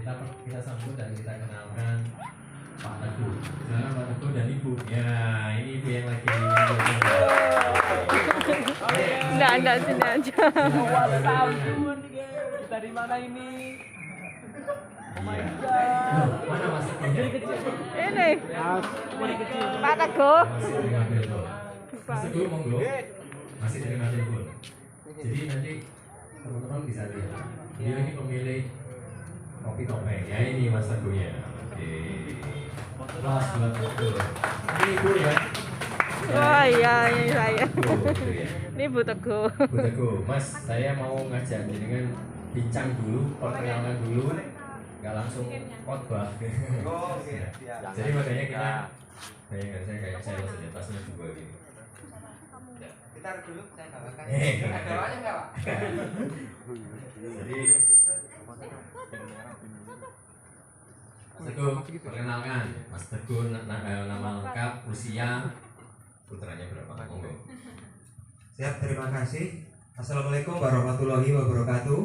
kita sambut dan kita kenalkan Pak Teguh. Silakan Pak Teguh dan Ibu. Ya, ini Ibu yang lagi. Enggak sini aja. Dari mana ini? Oh my Iya. god. Mana Mas Teguhnya? Ini. Pak Teguh. Masih terima telepon. Mas Teguh monggo. Masih terima telepon. Jadi nanti teman-teman bisa lihat. Dia lagi pemilik kopi topeng. Ya ini Mas Teguhnya. Oke. Mas buat Teguh. Ini Ibu ya. Oh iya, ini saya. Teguh, ya. Ini Bu Teguh. Bu Teguh, Mas, saya mau ngajak dengan bincang dulu, perkenalan dulu, nggak langsung khotbah. Oke. Jadi makanya kita, saya kayak saya saja tasnya juga gitu. Kita dulu saya bawakan. Eh. Ada awalnya enggak, Pak? Jadi, Mas Teguh, perkenalkan, Mas Teguh nama lengkap, usia, putranya berapa? Monggo. Siap, terima kasih. Assalamualaikum warahmatullahi wabarakatuh.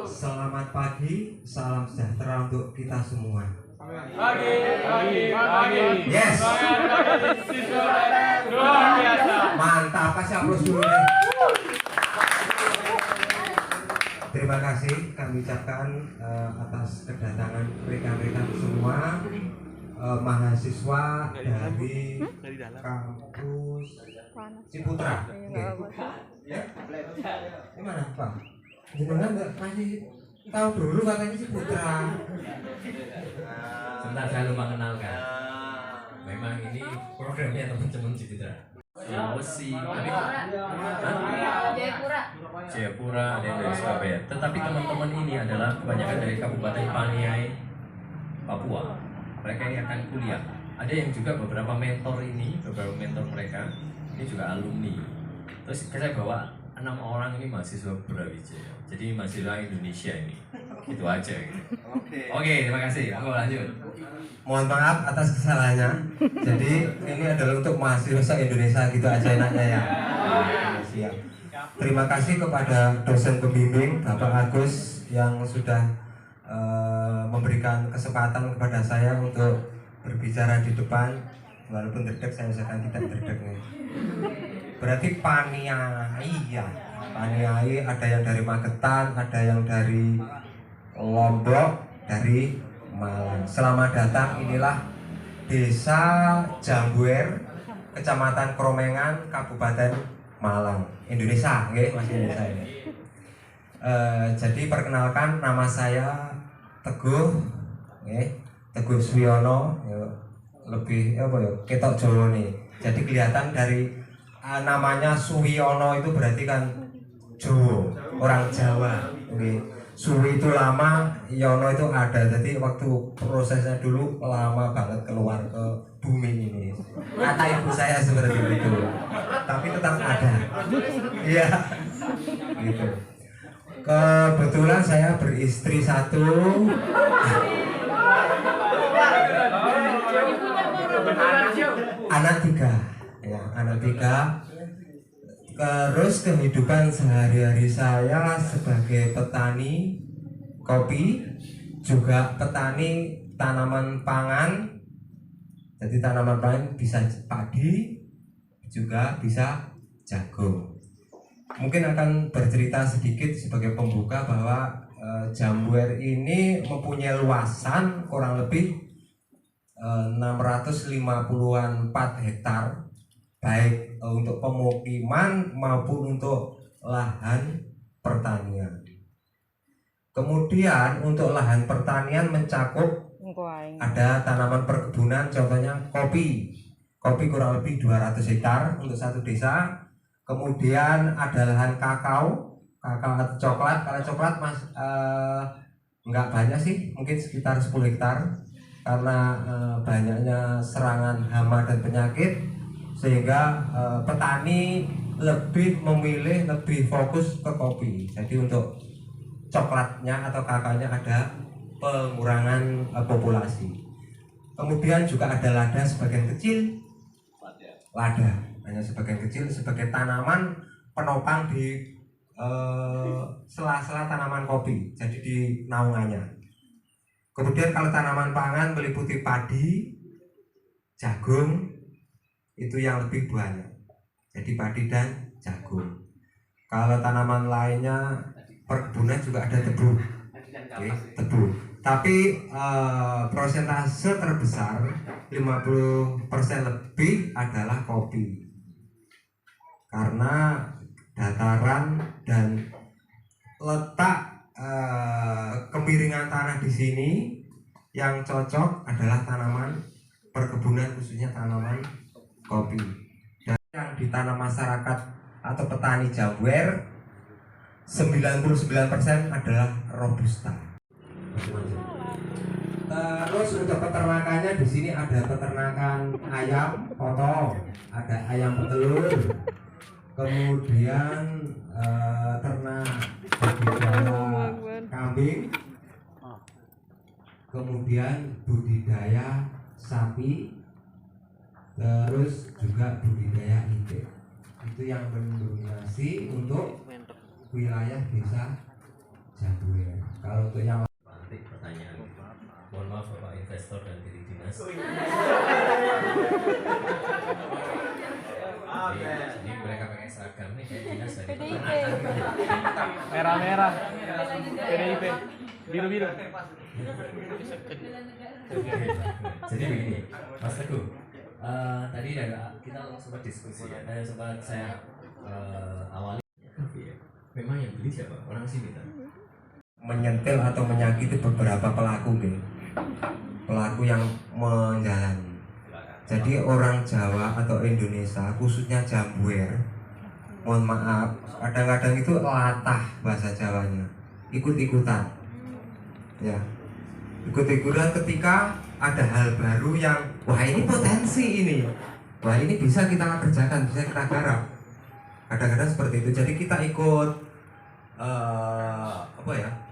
Selamat pagi, salam sejahtera untuk kita semua. Pagi. Yes. Luar biasa. Mantap, kasih aplaus dulu deh. Terima kasih kami ucapkan atas kedatangan mereka-mereka semua mahasiswa dari kampus Ciputra. Ya? Ini mana Pak? Gimana nggak masih tahu dulu katanya Ciputra? Sebentar saya lupa kenalkan. Memang ini programnya teman-teman Ciputra. Sulawesi, Jayapura, ada yang dari Surabaya. Tetapi teman-teman ini adalah kebanyakan dari Kabupaten Paniai, Papua. Mereka ini akan kuliah. Ada yang juga beberapa mentor mereka ini juga alumni. Terus saya bawa 6 orang ini mahasiswa Brawijaya. Jadi mahasiswa Indonesia ini. Itu aja gitu. Oke, terima kasih. Aku lanjut. Mohon maaf atas kesalahannya. Jadi ini adalah untuk mahasiswa Indonesia gitu aja enaknya ya. Siap. Terima kasih kepada dosen pembimbing Bapak Agus yang sudah memberikan kesempatan kepada saya untuk berbicara di depan. Walaupun terdek, saya usahakan tidak terdek nih. Berarti Paniai ya. Paniai ada yang dari Magetan, ada yang dari Lombok, dari Malang. Selamat datang, inilah Desa Jambuer, Kecamatan Kromengan, Kabupaten Malang, Indonesia, nggih, Mas Indonesia ini. Jadi perkenalkan, nama saya Teguh, nggih, Teguh Suyono, lebih apa ya, ketok Jawa nih. Jadi kelihatan dari namanya Suyono itu berarti kan Jawa, orang Jawa, nggih. Suwi itu lama, Yono itu ada. Jadi waktu prosesnya dulu lama banget keluar ke bumi ini. Kata ibu saya seperti itu. Tapi tetap ada. Iya. Gitu. Kebetulan saya beristri satu. Anak tiga. Ya, anak tiga. Terus kehidupan sehari-hari saya sebagai petani kopi, juga petani tanaman pangan. Jadi tanaman pangan bisa padi, juga bisa jagung. Mungkin akan bercerita sedikit sebagai pembuka bahwa Jambuer ini mempunyai luasan kurang lebih 654 hektar, baik untuk pemukiman maupun untuk lahan pertanian. Kemudian untuk lahan pertanian mencakup ada tanaman perkebunan, contohnya kopi. Kopi kurang lebih 200 hektar untuk satu desa. Kemudian ada lahan kakao atau coklat. Kalau coklat Mas nggak banyak sih, mungkin sekitar 10 hektar karena banyaknya serangan hama dan penyakit, sehingga petani lebih memilih, lebih fokus ke kopi. Jadi untuk coklatnya atau kakaonya ada pengurangan populasi. Kemudian juga ada lada sebagian kecil, lada hanya sebagian kecil sebagai tanaman penopang di sela-sela tanaman kopi, jadi di naungannya. Kemudian kalau tanaman pangan meliputi padi, jagung, itu yang lebih banyak. Jadi padi dan jagung. Kalau tanaman lainnya perkebunan juga ada tebu, tebu. Tapi persentase terbesar 50% lebih adalah kopi. Karena dataran dan letak kemiringan tanah di sini yang cocok adalah tanaman perkebunan, khususnya tanaman kopi. Dan yang ditanam masyarakat atau petani Jambuer 99% adalah robusta. Terus untuk peternakannya di sini ada peternakan ayam potong, ada ayam petelur, kemudian ternak budidaya kambing, kemudian budidaya sapi, terus juga budidaya itik. Itu yang mendominasi untuk wilayah desa Jambuer. Kalau untuk yang Nanti pertanyaan. Mohon maaf Bapak investor dan diri dinas. Jadi mereka pakai seragam nih kayak dinas dari peternakan. Merah-merah. PDIP. Biru-biru. Jadi begini, Mas Teguh, tadi kita sempat diskusi ya, sempat saya awali. Memang yang beli siapa? Orang sini kan? menyentil atau menyakiti beberapa pelaku, pelaku yang menjalani. Jadi orang Jawa atau Indonesia, khususnya Jambuer, mohon maaf, kadang-kadang itu latah bahasa Jawanya, ikut-ikutan, ya, ikut-ikutan ketika ada hal baru yang, wah ini potensi ini, wah ini bisa kita kerjakan, bisa kita garap. Kadang-kadang seperti itu. Jadi kita ikut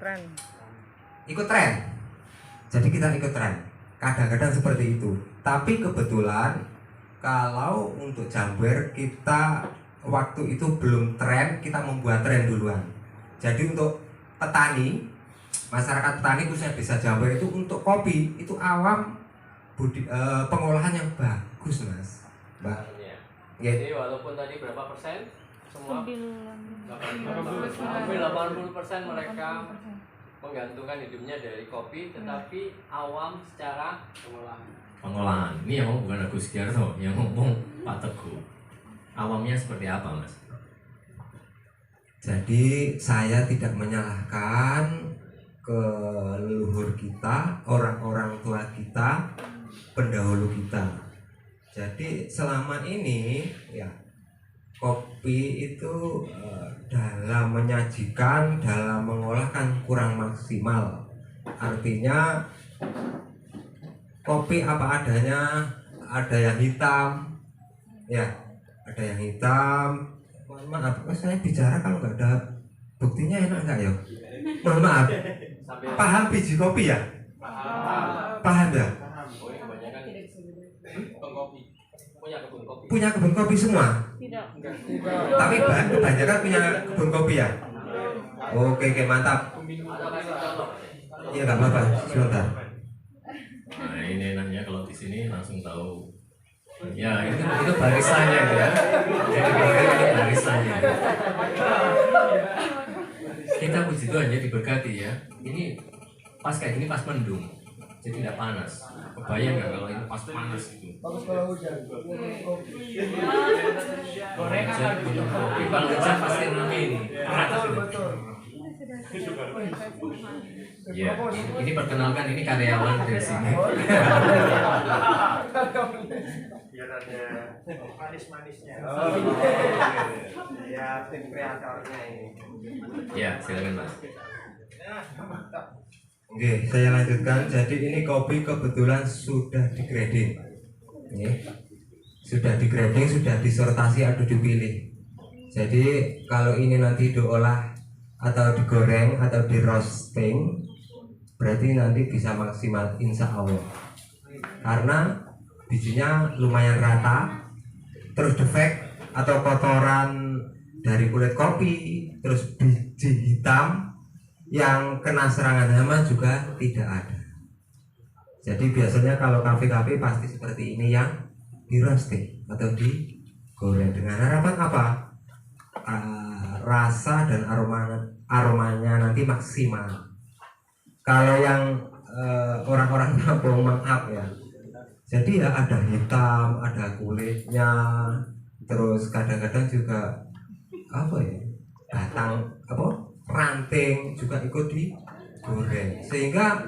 Tren. ikut tren. Jadi kita ikut tren. Kadang-kadang seperti itu. Tapi kebetulan kalau untuk Jambuer kita waktu itu belum tren, kita membuat tren duluan. Jadi untuk petani, masyarakat petani khususnya desa Jambuer itu untuk kopi itu awam pengolahan yang bagus, Mas. Mbak. Jadi walaupun tadi berapa persen? Semua 80% mereka menggantungkan hidupnya dari kopi, tetapi awam secara Pengolahan. Ini yang ngomong bukan Agus Giarto, yang ngomong Pak Teguh. Awamnya seperti apa, Mas? Jadi saya tidak menyalahkan ke leluhur kita, orang-orang tua kita, pendahulu kita. Jadi selama ini ya kopi itu dalam menyajikan, dalam mengolah kan kurang maksimal. Artinya kopi apa adanya, ada yang hitam, ya, ada yang hitam. Mohon maaf, saya bicara kalau nggak ada buktinya enak nggak ya? Mohon maaf. Paham biji kopi ya? Paham ya? Punya kebun kopi semua? Tidak. Tapi kebanyakan punya kebun kopi ya? Oke, mantap. Iya nggak apa-apa, sebentar. Nah ini enaknya kalau di sini langsung tahu. Ya itu barisannya itu ya. Jadi itu barisannya. Kita puji Tuhan ya, diberkati ya. Ini pas kayak gini pas mendung, jadi tidak panas. Kebayang nggak kalau ini pas panas gitu? Bagus kalau hujan. Hujan, minum kopi, kalau hujan pasti rame ini. Betul. Ya, ini perkenalkan ini karyawan dari sini. Biar ada manis-manisnya. Ya, tim kreatornya ini. Ya, silakan Mas. Oke, saya lanjutkan. Jadi ini kopi kebetulan sudah di-grading. Sudah di-grading, sudah disortasi atau dipilih. Jadi kalau ini nanti diolah atau digoreng atau di roasting, berarti nanti bisa maksimal insya Allah. Karena bijinya lumayan rata, terus defek atau kotoran dari kulit kopi, terus biji hitam yang kena serangan hama juga tidak ada. Jadi biasanya kalau kafe-kafe pasti seperti ini yang di roasting atau digoreng dengan harapan apa? Rasa dan aromanya nanti maksimal. Kalau yang orang-orang kampung maaf ya, jadi ya ada hitam, ada kulitnya, terus kadang-kadang juga apa ya, batang apa ranting juga ikut digoreng sehingga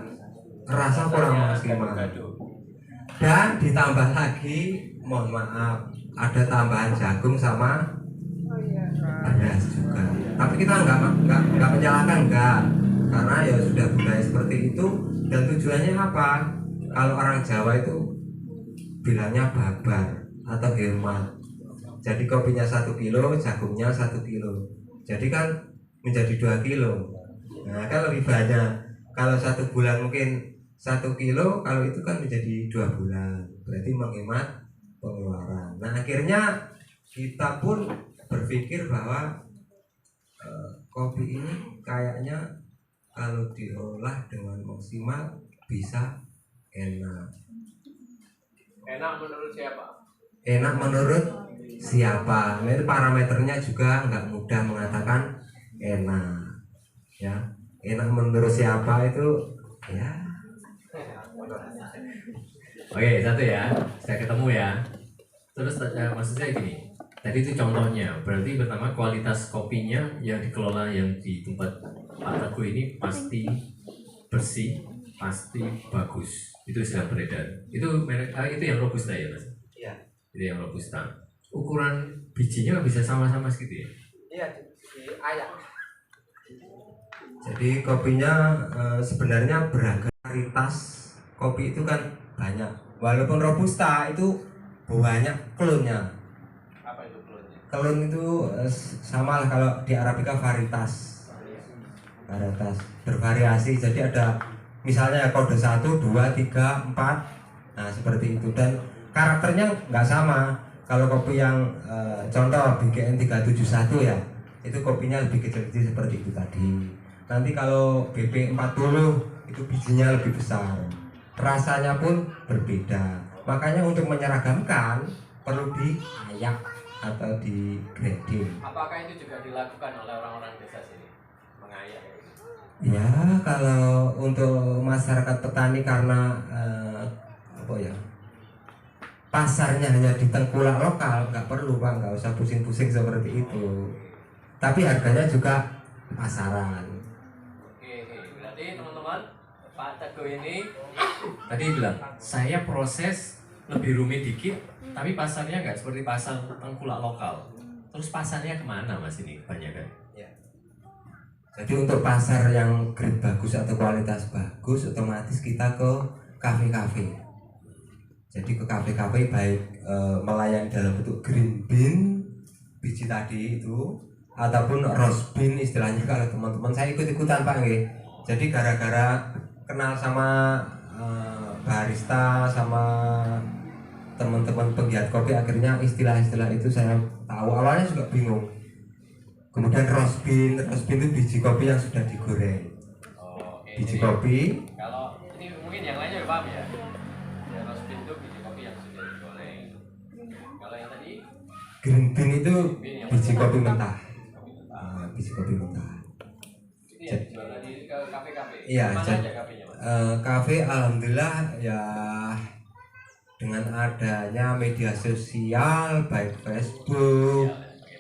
rasa kurang maksimal. Dan ditambah lagi, mohon maaf, ada tambahan jagung sama beras juga. Tapi kita nggak menyalahkan, enggak, karena ya sudah budaya seperti itu. Dan tujuannya apa? Kalau orang Jawa itu bilangnya babar atau hemat. Jadi kopinya 1 kilo, jagungnya 1 kilo. Jadi kan menjadi 2 kilo. Nah kan lebih banyak. Kalau 1 bulan mungkin 1 kilo, kalau itu kan menjadi 2 bulan. Berarti menghemat pengeluaran. Nah akhirnya kita pun berpikir bahwa kopi ini kayaknya kalau diolah dengan maksimal bisa enak. Enak menurut siapa? Enak menurut siapa? Ini parameternya juga nggak mudah mengatakan enak. Ya, enak menurut siapa itu ya. Oke, satu ya, saya ketemu ya. Terus maksudnya gini, tadi itu contohnya, berarti pertama kualitas kopinya yang dikelola yang di tempat Pak Teguh ini pasti bersih, pasti bagus. Itu sedang beredar. Itu merek itu yang robusta ya mas? Iya. Itu yang robusta. Ukuran bijinya bisa sama-sama segitu ya? Iya, di ayak. Jadi kopinya sebenarnya beragam. Varietas kopi itu kan banyak. Walaupun robusta itu banyak klonnya. Apa itu klonnya? Klon itu sama lah kalau di Arabica varietas. Varietas bervariasi. Jadi ada misalnya kode 1, 2, 3, 4. Nah, seperti itu dan karakternya nggak sama. Kalau kopi yang contoh BGN 371 ya, itu kopinya lebih kecil-kecil seperti itu tadi. Nanti kalau BP 40 itu bijinya lebih besar. Rasanya pun berbeda. Makanya untuk menyeragamkan perlu diayak atau di grading. Apakah itu juga dilakukan oleh orang-orang desa sini? Mengayak itu? Ya, kalau untuk masyarakat petani karena apa ya? Pasarnya hanya di tengkulak lokal, nggak perlu Pak, nggak usah pusing-pusing seperti itu. Tapi harganya juga pasaran. Oke. Berarti teman-teman, Pak Teguh ini Tadi bilang, saya proses lebih rumit dikit, tapi pasarnya nggak seperti pasar tengkulak lokal. Terus pasarnya kemana mas ini kebanyakan? Jadi untuk pasar yang grade bagus atau kualitas bagus, otomatis kita ke kafe-kafe. Jadi ke kafe-kafe baik melayani dalam bentuk green bean, biji tadi itu, ataupun roast bean istilahnya kalau teman-teman. Saya ikut-ikutan Pak nggih. Jadi gara-gara kenal sama barista sama teman-teman penggiat kopi, akhirnya istilah-istilah itu saya tahu. Awalnya juga bingung. Kemudian roast bean itu biji kopi yang sudah digoreng. Biji kopi. Kalau ini mungkin yang lainnya udah paham ya. Ya roast bean itu biji kopi yang sudah digoreng. Kalau yang tadi Green bean itu biji kopi mentah. Biji kopi mentah. ini yang dijual di kafe-kafe. Iya, Mana jadi aja kafenya mas? kafe alhamdulillah ya dengan adanya media sosial baik Facebook,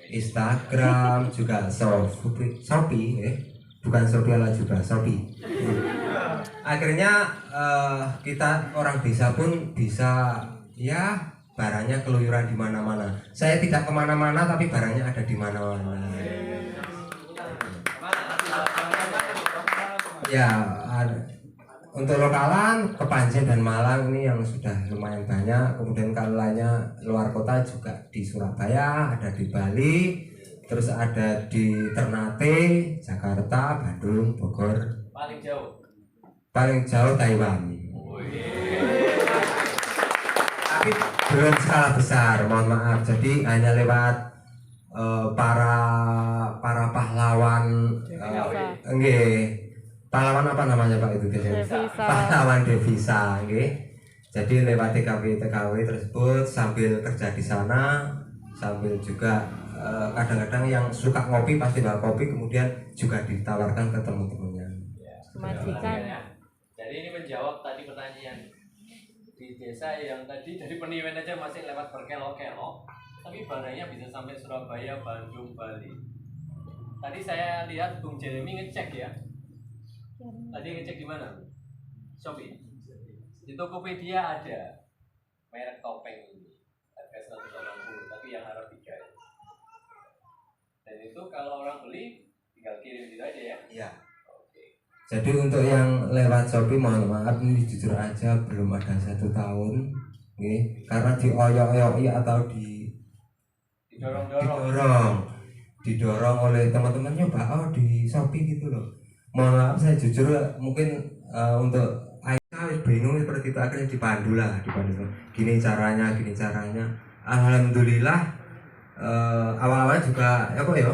Instagram, juga Shopee, bukan Shopee lah juga Shopee. Akhirnya kita orang desa pun bisa ya barangnya keluyuran di mana-mana. Saya tidak kemana-mana tapi barangnya ada di mana-mana. Ya, untuk lokalan Kepanjen dan Malang ini yang sudah lumayan banyak. Kemudian kalau lainnya luar kota juga di Surabaya, ada di Bali, terus ada di Ternate, Jakarta, Bandung, Bogor. Paling jauh. Paling jauh Taiwan. Tapi belum skala besar, mohon maaf. Jadi hanya lewat para pahlawan nggih. Pahlawan apa namanya Pak itu biasanya? Devisa. Pahlawan devisa nggih. Jadi lewat TKW tersebut sambil kerja di sana, sambil juga kadang-kadang yang suka ngopi pasti bawa kopi, kemudian juga ditawarkan ke teman-temannya. Majikan. Jadi ini menjawab tadi pertanyaan di desa yang tadi dari Peniwen aja masih lewat berkelok-kelok, tapi barangnya bisa sampai Surabaya, Bandung, Bali. Tadi saya lihat Bung Jeremy ngecek ya. Tadi ngecek di mana? Shopee. Di Tokopedia ada merek topeng ini harga 180, tapi yang Arabica. Dan itu kalau orang beli tinggal kirim gitu aja ya. Iya. Jadi untuk yang lewat Shopee mohon maaf ini jujur aja belum ada 1 tahun, nih, karena dioyok-oyoki atau didorong oleh teman-temannya Mbak di Shopee gitu loh. Mohon maaf saya jujur mungkin untuk saya bingung seperti itu, akhirnya dipandu. Gini caranya. Alhamdulillah awal-awal juga apa ya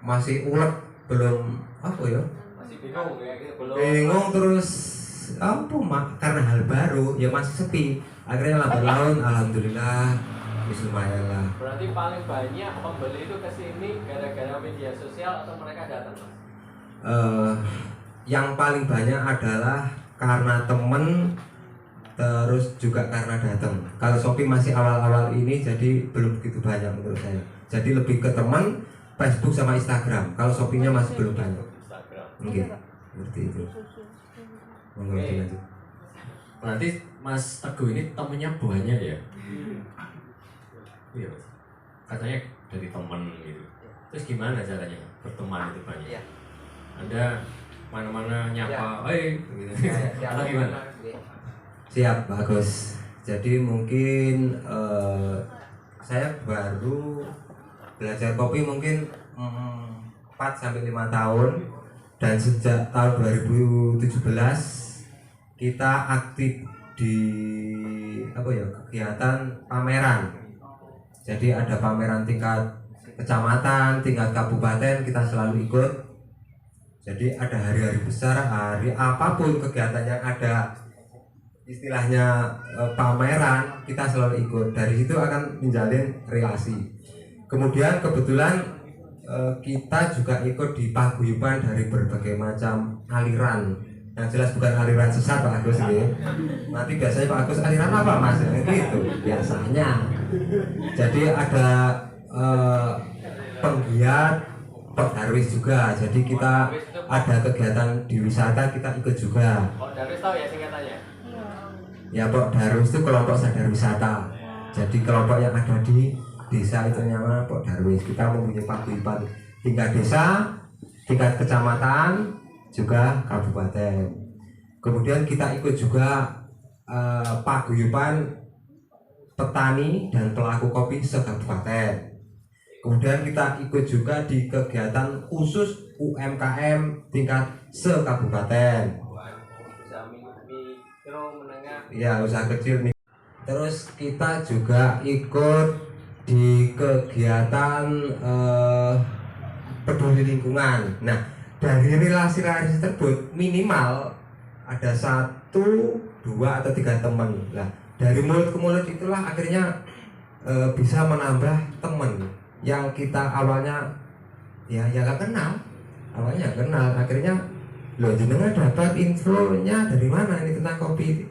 masih ulet belum apa ya masih bingung ya gitu belum bingung terus karena hal baru ya masih sepi, akhirnya lambat laun alhamdulillah lumayan lah. Berarti paling banyak pembeli itu ke sini gara-gara media sosial atau mereka datang Mas? Yang paling banyak adalah karena temen, terus juga karena datang. Kalau Shopee masih awal-awal ini jadi belum begitu banyak menurut saya, jadi lebih ke teman, Facebook sama Instagram. Kalau Shopee-nya masih belum banyak. Instagram. Oke, seperti itu. Monggo dilanjut. Berarti Mas Teguh ini temennya banyak ya? Iya, Mas. Katanya dari temen gitu. Terus gimana caranya berteman itu banyak? Anda mana-mana nyapa, gitu. Atau gimana? Siap, bagus. Jadi mungkin saya baru belajar kopi mungkin 4-5 tahun, dan sejak tahun 2017 kita aktif di kegiatan pameran. Jadi ada pameran tingkat kecamatan, tingkat kabupaten, kita selalu ikut. Jadi ada hari-hari besar, hari apapun kegiatan yang ada istilahnya pameran, kita selalu ikut. Dari situ akan menjalin relasi. Kemudian kebetulan kita juga ikut di paguyuban dari berbagai macam aliran. Yang jelas bukan aliran sesat Pak Agus ya. Nanti biasanya Pak Agus aliran apa Mas? Gitu biasanya. Jadi ada penggiat Pak Darwis juga. Jadi kita ada kegiatan di wisata, kita ikut juga. Pak Darwis tahu ya singkatannya? Ya Pak Darwis itu kelompok sadar wisata. Jadi kelompok yang ada di desa itu namanya Pak Darwis. Kita mempunyai paguyuban tingkat desa, tingkat kecamatan, juga kabupaten. Kemudian kita ikut juga paguyuban petani dan pelaku kopi se-kabupaten. Kemudian kita ikut juga di kegiatan khusus UMKM tingkat se-kabupaten. Mikro, menengah. Ya, usaha kecil. Terus kita juga ikut di kegiatan peduli lingkungan. Nah, dari relasi-relasi tersebut minimal ada 1, 2, atau 3 teman. Nah, dari mulut ke mulut itulah akhirnya bisa menambah teman yang kita awalnya ya gak kenal. Awalnya gak kenal, akhirnya loh jenengan dapat infonya dari mana ini tentang kopi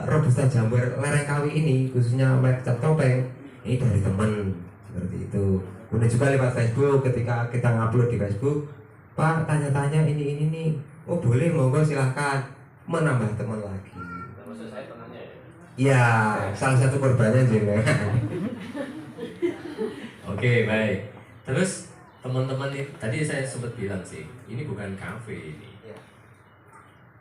Robusta Jambar Lereng Kawi ini, khususnya merek Cap Topeng, ini dari teman, seperti itu. Kemudian juga lewat Facebook, ketika kita ngupload di Facebook, Pak tanya-tanya ini nih, oh boleh, monggo silahkan, menambah teman lagi. Maksud saya temannya ya? Iya, salah satu korbannya juga. Oke, baik. Terus teman-teman ini tadi saya sempat bilang sih, ini bukan kafe ini.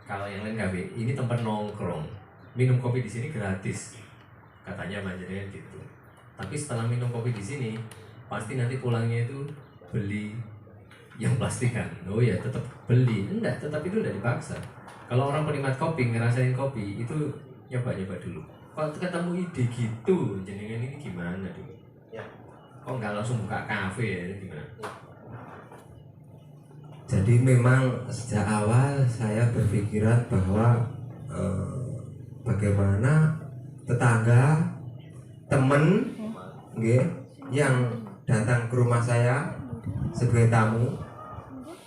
Kalau yang lain kafe, ini tempat nongkrong. Minum kopi di sini gratis, katanya manajernya gitu. Tapi setelah minum kopi di sini, pasti nanti pulangnya itu beli yang plastikan. Oh ya, tetap beli. Enggak, tetap itu udah dipaksa. Kalau orang penikmat kopi ngerasain kopi itu nyoba dulu. Kalau ketemu ide gitu, jenengan ini gimana dulu? Ya. Kok nggak langsung buka kafe ya? Gimana? Jadi memang sejak awal saya berpikiran bahwa bagaimana tetangga, temen, nggih, yang datang ke rumah saya sebagai tamu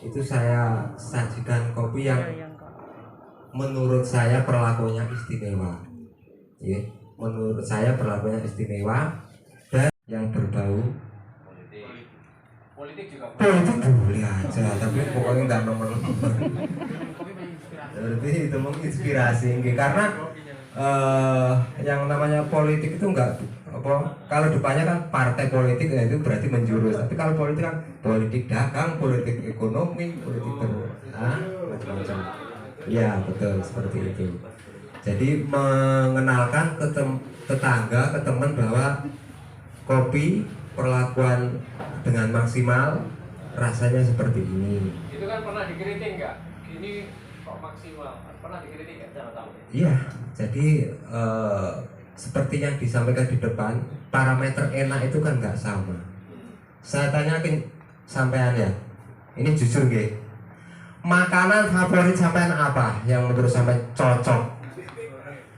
itu saya sajikan kopi yang menurut saya perlakuannya istimewa, ya. Menurut saya perlakuannya istimewa dan yang berbau Politik juga politik boleh aja, tapi pokoknya nggak nomor-nomor. Berarti itu menginspirasi, nggih. Karena yang namanya politik itu nggak apa, kalau depannya kan partai politik ya itu berarti menjurus, tapi kalau politik kan politik dagang, politik ekonomi, politik macam-macam. Ya betul seperti itu. Jadi mengenalkan ke tetangga, ke teman bahwa kopi perlakuan dengan maksimal rasanya seperti ini. itu kan pernah dikritik nggak? Gini kok maksimal? Pernah dikritik nggak? Jangan tahu. Iya, jadi seperti yang disampaikan di depan, parameter enak itu kan nggak sama. Saya tanyakin sampean ya, ini jujur nggih, makanan favorit sampean apa yang menurut sampean cocok?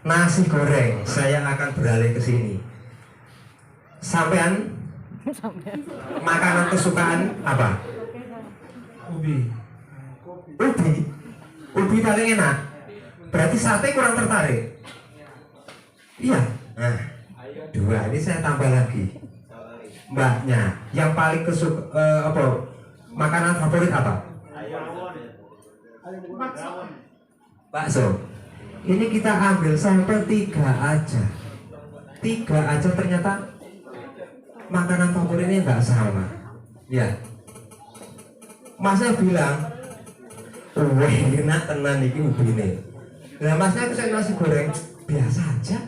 Nasi goreng, saya akan beralih ke sini. Sampean makanan kesukaan apa? Ubi. Ubi paling enak. Berarti sate kurang tertarik. Iya. Nah, dua ini saya tambah lagi. Mbaknya, yang paling apa? Makanan favorit apa? Bakso. Ini kita ambil sampel 3 aja. 3 aja ternyata makanan favoritnya nggak sama. Ya. Masnya bilang, wah enak tenan iki ubine. Lah masnya pesen nasi goreng biasa aja.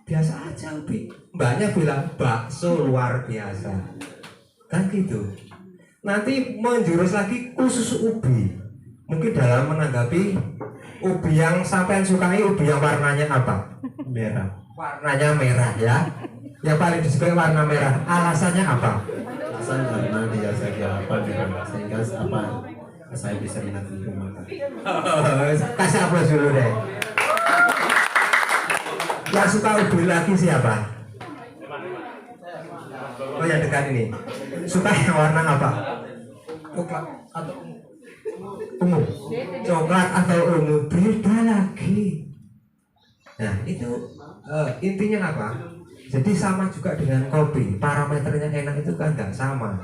Biasa aja ubi. Mbaknya bilang bakso luar biasa. Kan gitu. Nanti menjurus lagi khusus ubi. Mungkin dalam menanggapi ubi yang sampean sukai, ubi yang warnanya apa? Merah. Warnanya merah ya. Yang paling disukai warna merah. Alasannya apa? Alasan karena dia saya apa juga sehingga apa saya bisa minat di rumah. Kasih aplaus dulu deh. Yang suka ubi lagi siapa? Oh yang dekat ini. Suka yang warna apa? Coklat atau ungu? Coklat atau ungu? Beda lagi. Nah itu intinya apa? Jadi sama juga dengan kopi. Parameternya enak itu kan nggak sama.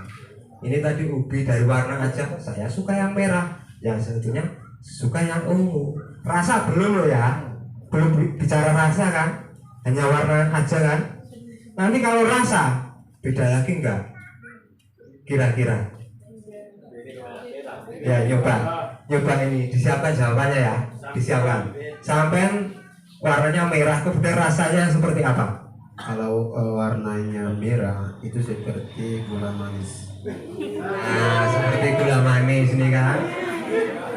Ini tadi ubi dari warna aja. Saya suka yang merah. Yang satunya suka yang ungu. Rasa belum loh ya. Belum bicara rasa kan, hanya warna aja kan. Nanti kalau rasa beda lagi enggak kira-kira? Ya nyoba ini disiapkan jawabannya ya, disiapkan. Sampai warnanya merah, kemudian rasanya seperti apa? Kalau warnanya merah itu seperti gula manis. Nah seperti gula manis ini kan.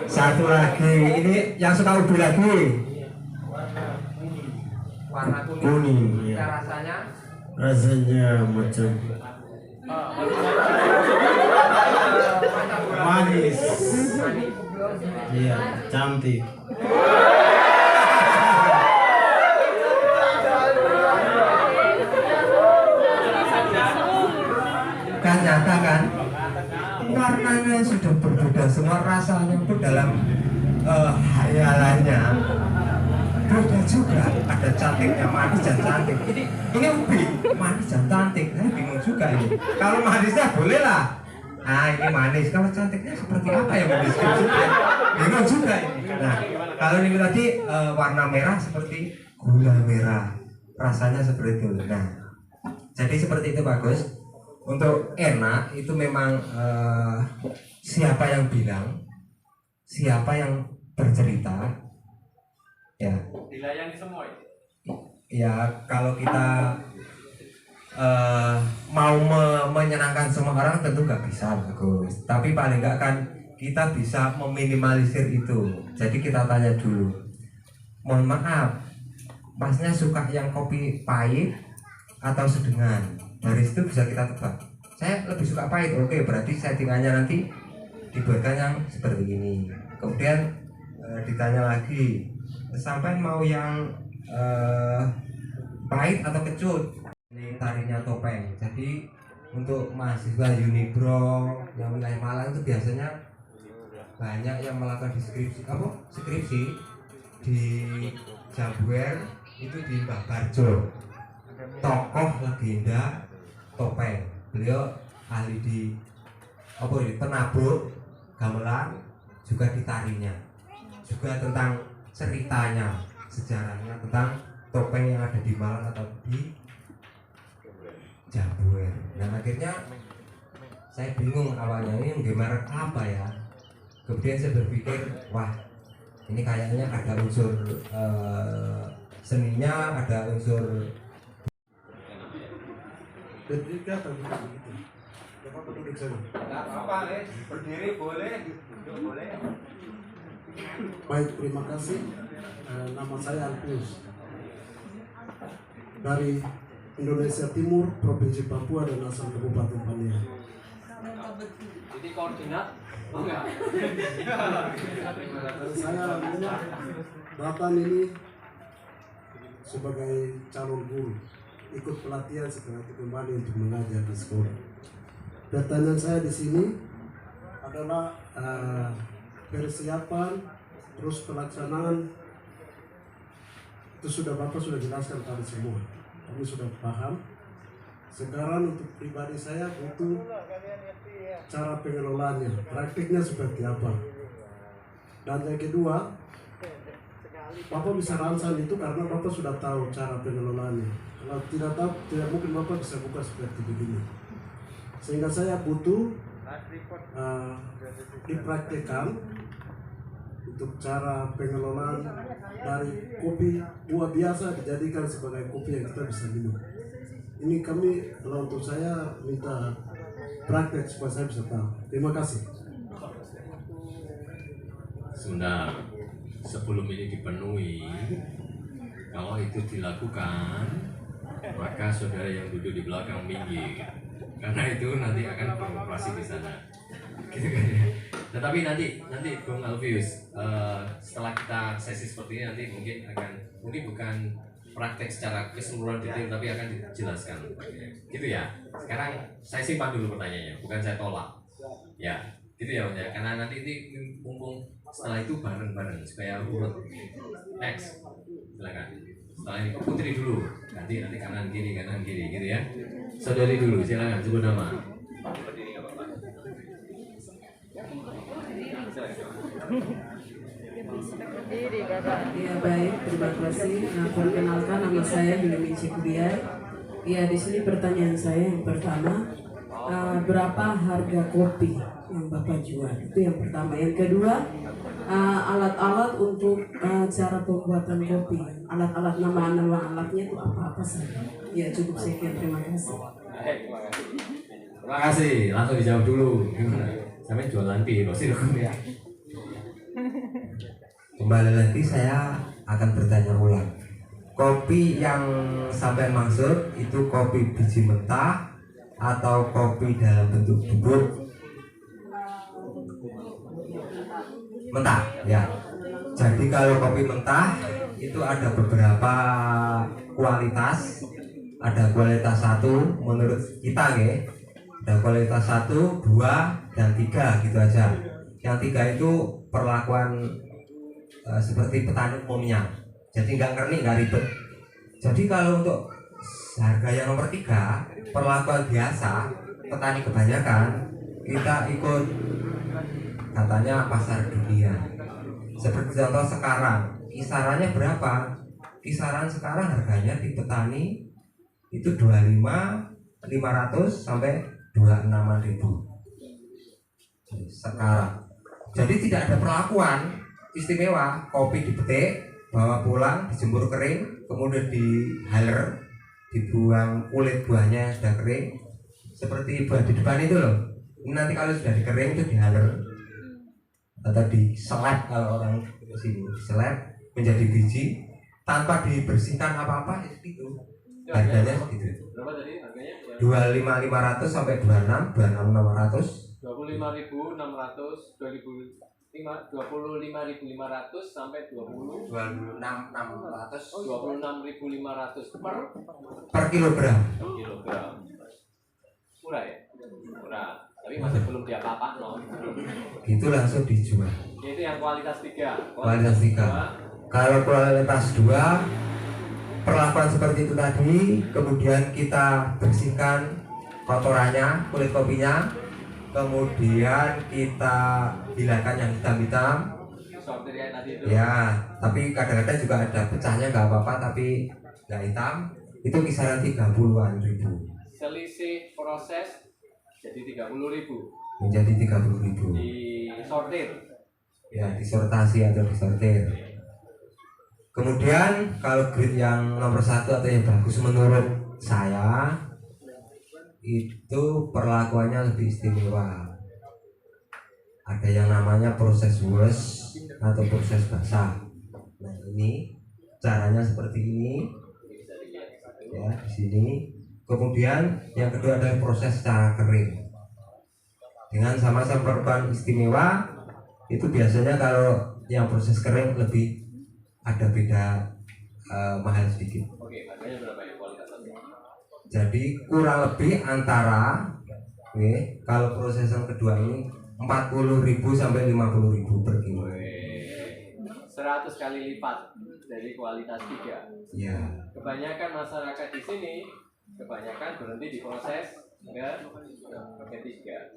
Satu lagi, ini yang suka ubi lagi. Warna kuning. Iya. Rasanya Rasanya macam manis. Iya, cantik. kan nyata kan, warnanya sudah berbeda semua, rasanya pun dalam hayalannya beda juga. Ada cantiknya, manis dan cantik. Ini ubi manis dan cantik, saya bingung juga ini. Kalau manisnya boleh lah, ini manis. Kalau cantiknya seperti apa yang mendeskripsikan, bingung juga ini. Nah kalau ini tadi warna merah seperti gula merah, rasanya seperti itu. Nah jadi seperti itu bagus. Untuk enak itu memang siapa yang bilang, siapa yang bercerita, ya. Dilayani semua itu. Ya kalau kita mau menyenangkan semua orang tentu nggak bisa bagus. Tapi paling nggak kan kita bisa meminimalisir itu. Jadi kita tanya dulu, mohon maaf, masnya suka yang kopi pahit atau sedengan? dari situ bisa kita tebak. Saya lebih suka pahit, oke, berarti settingannya nanti dibuatkan yang seperti ini. Kemudian ditanya lagi, sampai mau yang pahit atau kecut? Ini tarinya topeng. Jadi untuk mahasiswa Unibro yang wilayah Malang itu biasanya banyak yang melakukan skripsi di Jabuer itu di Mbah Barjo, tokoh legenda topeng. Beliau ahli di penabruk gamelan, juga di tarinya, juga tentang ceritanya, sejarahnya tentang topeng yang ada di Malang atau di Jabuer. Nah akhirnya saya bingung awalnya ini merek apa ya. Kemudian saya berpikir, wah ini kayaknya ada unsur seninya, ada unsur Ketika begitu. Bapak duduk sana. nggak apa-apa, berdiri boleh, duduk boleh. Baik, terima kasih. Nama saya Alpius dari Indonesia Timur, Provinsi Papua dan asal Kabupaten Paniai. Jadi koordinat enggak? Saya datang ini sebagai calon guru, ikut pelatihan setelah itu kembali untuk mengajar di sekolah. Pertanyaan saya di sini adalah persiapan terus pelaksanaan itu Bapak sudah jelaskan tadi semua, kami sudah paham. Sekarang untuk pribadi saya butuh cara pengelolaannya, praktiknya seperti apa. Dan yang kedua, Bapak bisa rancang itu karena Bapak sudah tahu cara pengelolaannya. Kalau tidak tahu, tidak mungkin Bapak bisa buka seperti begini. Sehingga saya butuh dipraktikkan untuk cara pengelolaan dari kopi buah biasa dijadikan sebagai kopi yang kita bisa minum. Ini kami, kalau untuk saya minta praktek supaya saya bisa tahu. Terima kasih. Sebentar, sebelum ini dipenuhi, kalau itu dilakukan, maka saudara yang duduk di belakang minggir, karena itu nanti akan beroperasi di sana, gitu kan ya. Tetapi nanti Bung Alfius, setelah kita sesi seperti ini nanti mungkin bukan praktek secara keseluruhan detail, tapi akan dijelaskan, gitu ya. Sekarang saya simpan dulu pertanyaannya, bukan saya tolak, ya. Gitu ya, ya, karena nanti ini mumpung setelah itu bareng-bareng supaya urut. Next, silakan. Setelah ini Putri dulu, nanti kanan kiri gitu ya. Saudari dulu, silakan sebut nama. Berdiri, Kakak. Ya baik, terima kasih. Nah, perkenalkan nama saya Indonesia Kuliah. Ya di sini pertanyaan saya yang pertama, berapa harga kopi yang Bapak jual? Itu yang pertama. Yang kedua, alat-alat untuk cara pembuatan kopi. Alat-alat nama alatnya itu apa saja? Ya cukup sekian. Terima kasih. Terima kasih. Langsung dijawab dulu. Gimana? Sampai jualan piro sih ya? Kembali lagi saya akan bertanya ulang. Kopi yang sampai maksud itu kopi biji mentah atau kopi dalam bentuk bubuk? Mentah, ya. Jadi kalau kopi mentah itu ada beberapa kualitas. Ada kualitas 1 menurut kita ya. Ada kualitas 1, 2, dan 3 gitu aja. Yang 3 itu perlakuan seperti petani umumnya. Jadi nggak ngerti, nggak ribet. Jadi kalau untuk harga yang nomor 3, perlakuan biasa, petani kebanyakan, kita ikut katanya pasar dunia. Seperti contoh sekarang, kisarannya berapa? Kisaran sekarang harganya di petani itu 25.500 sampai 26.000 sekarang. Jadi tidak ada perlakuan istimewa, kopi dipetik, bawa pulang, dijemur kering, kemudian dihaler, dibuang kulit buahnya yang sudah kering, seperti buah di depan itu loh. Ini nanti kalau sudah dikering itu dihaler atau diselap, kalau orang sini diselap menjadi biji tanpa dibersihkan apa-apa, itu Itu harganya segitu. berapa tadi harganya? 25.500 sampai 26.600. 25.600, 25.500 sampai 26.500 per kilogram. kilogram. Murah ya? Murah. Tapi masih belum diapa-apa no. Itu langsung dijual. Itu yang kualitas 3. Kualitas 3. Kalau kualitas 2, perlakuan seperti itu tadi, kemudian kita bersihkan kotorannya, kulit kopinya, kemudian kita hilangkan yang hitam-hitam. Sortir kayak tadi itu. Ya, tapi kadang-kadang juga ada pecahnya nggak apa-apa, tapi nggak hitam. Itu kisaran 30-an ribu. Selisih proses jadi 30.000. Menjadi 30.000. Di sortir. Ya, disortasi atau disortir. Kemudian kalau grade yang nomor 1 atau yang bagus menurut saya, itu perlakuannya lebih istimewa. Ada yang namanya proses wash atau proses basah. Nah, ini caranya seperti ini. Ya, di sini. Kemudian yang kedua adalah proses secara kering. Dengan sama-sama perlakuan istimewa, itu biasanya kalau yang proses kering lebih ada beda mahal sedikit. Oke, harganya berapa ya kualitasnya? Jadi kurang lebih antara kalau proses yang kedua ini 40.000 sampai 50.000 per kilo. 100 kali lipat dari kualitas 3. Ya. Kebanyakan masyarakat di sini berhenti di proses ketiga.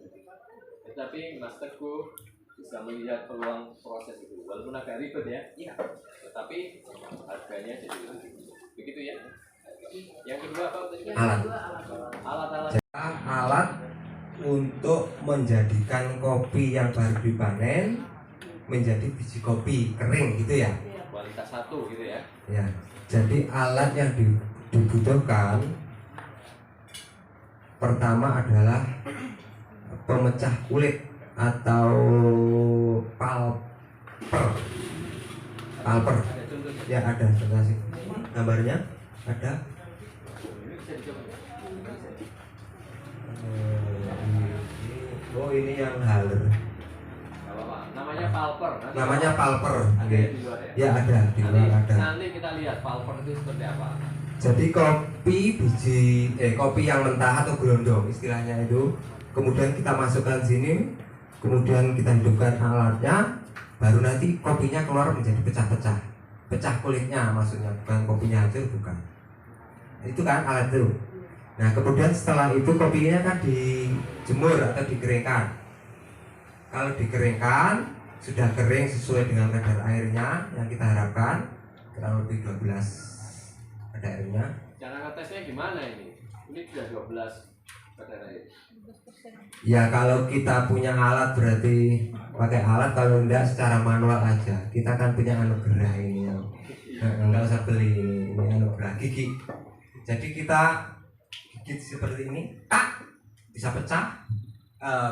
Tetapi Mas Teguh bisa melihat peluang proses itu, walaupun agak ribet ya. Iya. Tetapi harganya jadi begitu ya. Yang kedua apa? Alat-alat. Alat untuk menjadikan kopi yang baru dipanen menjadi biji kopi kering gitu ya. Kualitas 1 gitu ya. Ya. Jadi alat yang dibutuhkan pertama adalah pemecah kulit atau palper. Palper. Ada contohnya. Ya ada, kasih gambarnya ada. Bisa dicoba. Oh ini yang haler. Gak apa-apa. Namanya palper. Namanya palper. Ada di luar ya. Ya ada di luar ada. Nanti kita lihat palper itu seperti apa. Jadi kopi yang mentah atau gelondong istilahnya itu, kemudian kita masukkan sini, kemudian kita hidupkan alatnya, baru nanti kopinya keluar menjadi pecah-pecah, pecah kulitnya maksudnya, bukan kopinya hancur, bukan. Itu kan alat itu. Nah kemudian setelah itu kopinya kan dijemur atau dikeringkan. Kalau dikeringkan sudah kering sesuai dengan kadar airnya yang kita harapkan, kurang lebih 12 kadar airnya. Cara ngetesnya gimana ini? Ini sudah 12 kadar air. Ya kalau kita punya alat berarti pakai alat, kalau enggak secara manual aja. Kita kan punya anugerah ini yang enggak usah beli ini anugerah gigi. Jadi kita gigit seperti ini, bisa pecah,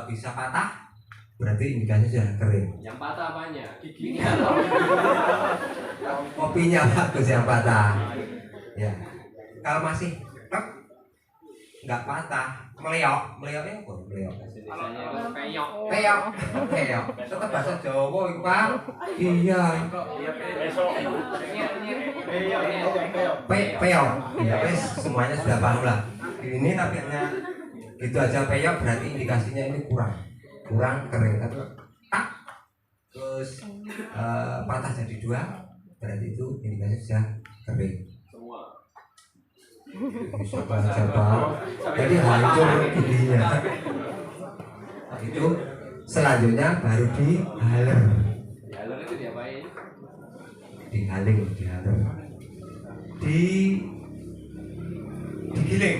bisa patah, berarti indikasinya sudah kering. Yang patah apanya? Giginya atau Kopinya bagus yang patah. Ya. Kalau masih nggak patah, meleoknya apa? Meleok. istilahnya itu penyok. Peok. Tetap bahasa Jawa itu Pak. Iya. Peok. Ya wes semuanya sudah paham lah. Ini tapi hanya gitu aja peok berarti indikasinya ini kurang kering atau terus patah jadi 2 berarti itu indikasinya sudah kering. Semua. Siapa jadi hancur giginya. Itu selanjutnya baru dihaler. Dihaler itu diapain? Dihaling, digiling.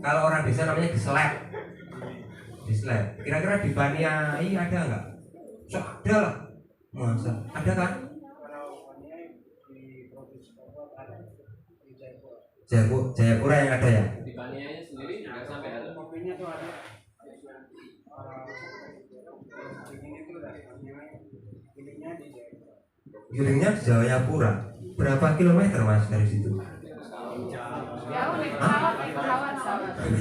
Kalau orang desa namanya diselep. Kira-kira di Baniai ada nggak? Ada lah. Masa ada kan? Jayapura yang ada ya? Di Banianya sendiri nggak sampai haler. Gilingnya di Jayapura. Berapa kilometer mas dari situ? Ya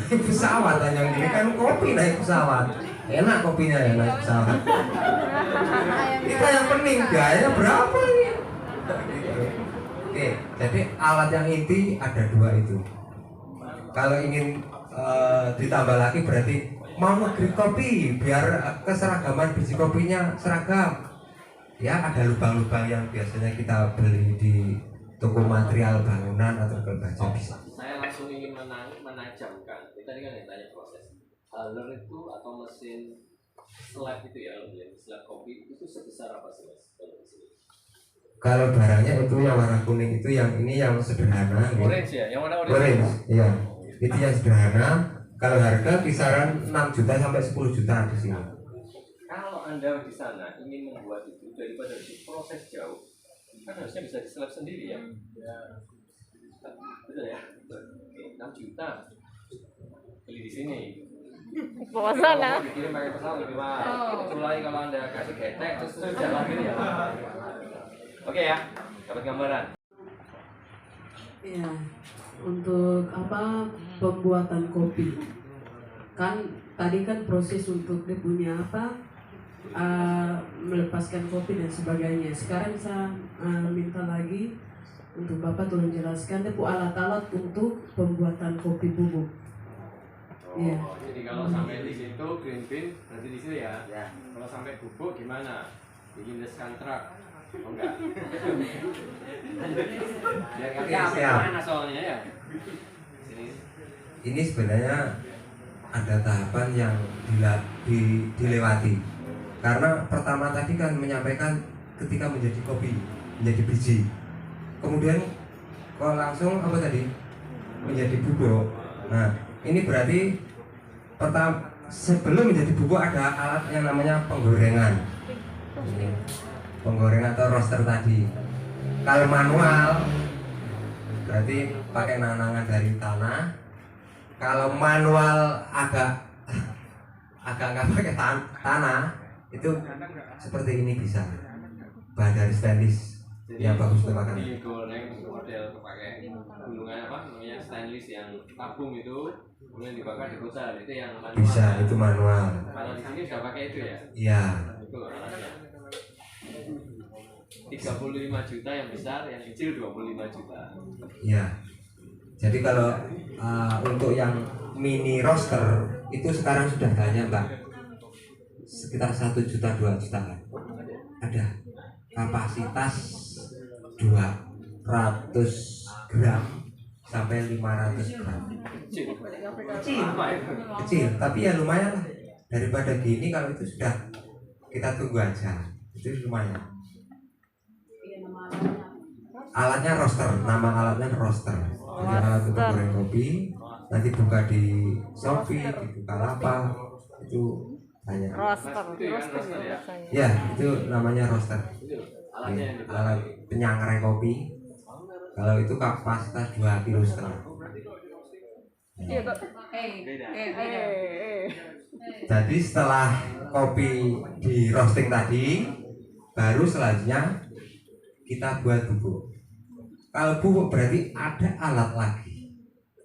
Pesawat yang gini kan kopi naik pesawat. Enak kopinya ya naik pesawat. Kita yang penting biayanya berapa ini? Gitu. Oke, jadi alat yang inti ada dua itu. Kalau ingin ditambah lagi berarti mau nge-grip kopi biar keseragaman biji kopinya seragam. Ya ada lubang-lubang yang biasanya kita beli di toko material bangunan atau baja bisa. Saya langsung ingin menajamkan. Tadi kan yang tanya proses. Haler itu atau mesin slab itu ya, slab kopi itu sebesar apa sih Mas? Kalau barangnya itu yang warna kuning itu yang ini yang sederhana. Orange ya, yang warna orange. Orange, iya. Itu yang sederhana. Kalau harga kisaran 6 juta sampai 10 juta di sini. Kalau Anda di sana ingin membuat itu daripada proses jauh, kan harusnya bisa diselap sendiri ya. Betul ya? Oke, 6 juta beli di sini. Bawa sana. Dikirim pakai pesawat lebih mahal. Kecuali kalau Anda kasih getek terus jalan gini ya. Oke ya, dapat gambaran. Ya, untuk apa pembuatan kopi kan tadi kan proses untuk dia punya apa melepaskan kopi dan sebagainya. Sekarang saya minta lagi untuk Bapak tolong jelaskan dia punya alat-alat untuk pembuatan kopi bubuk. Iya. Jadi kalau sampai di situ green bean berarti di sini ya. Kalau sampai bubuk gimana? Bikin deskan truk. Oh enggak. Biar kaki mana soalnya ya. Sini. Ini sebenarnya ada tahapan yang dilewati. Karena pertama tadi kan menyampaikan ketika menjadi kopi, menjadi biji. Kemudian kok langsung apa tadi? Menjadi bubuk. Nah, ini berarti pertama sebelum menjadi bubuk ada alat yang namanya penggorengan. Ini, penggorengan atau roaster tadi. Kalau manual berarti pakai nanangan dari tanah. Kalau manual agak nggak pakai tanah itu seperti ini bisa. Bahan dari stainless yang bagus untuk makan. Digoreng model pakai gulungan apa namanya stainless yang tabung itu kemudian dibakar diputar itu yang manual. Bisa itu manual. Kalau di sini sudah pakai itu ya? Iya. Itu alatnya. 35 juta yang besar, yang kecil 25 juta. Iya. Jadi kalau untuk yang mini roaster itu sekarang sudah banyak Mbak, sekitar 1 juta 2 jutaan. Ada kapasitas 200 gram sampai 500 gram. Kecil, tapi ya lumayan lah. Daripada gini kalau itu sudah kita tunggu aja, itu lumayan. Alatnya roaster, nama alatnya roaster. Jadi alat untuk goreng kopi. Nanti buka di Shopee, di Bukalapak, itu banyak. Roster ya? biasanya. Ya, itu namanya roaster. Alatnya yang di Alat penyangrai kopi. Kalau itu kapasitas 2,5 kg. Iya kok. Jadi setelah kopi di roasting tadi, baru selanjutnya kita buat bubuk. Kalau bubuk berarti ada alat lagi.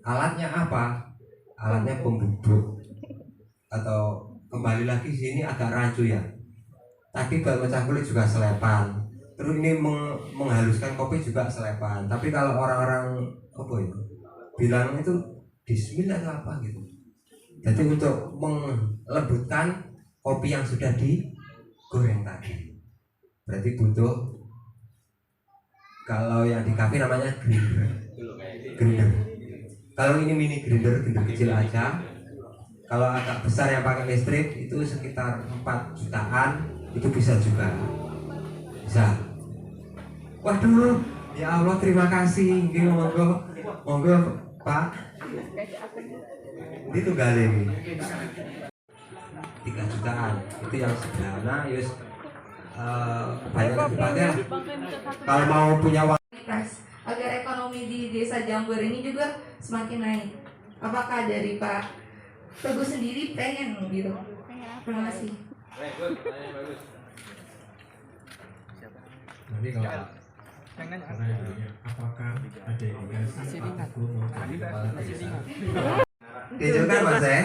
Alatnya apa? Alatnya pembubuk. Atau kembali lagi sini agak rancu ya. Tadi buat pecah kulit juga selepan. Terus ini menghaluskan kopi juga selepan. Tapi kalau orang-orang apa ya? Bilang itu bismillah atau apa gitu. Jadi untuk melembutkan kopi yang sudah digoreng tadi. Berarti butuh, kalau yang di kafe namanya grinder. Grinder. Kalau ini mini grinder kecil aja. Kalau agak besar yang pakai listrik itu sekitar 4 jutaan, itu bisa juga. Bisa. Waduh, ya Allah terima kasih. Ini monggo Pak. Ini tunggal ini 3 jutaan. Itu yang sederhana. Yus banyak dipakai lah. Kalau mau punya uang agar ekonomi di desa Jambur ini juga semakin naik. Apakah dari Pak Teguh sendiri pengen gitu? Terima kasih. Nanti kalau Karena ditanya, apakah ada indikasi Pak Teguh mau jadi kepala desa? Ditunjukkan Mas ya.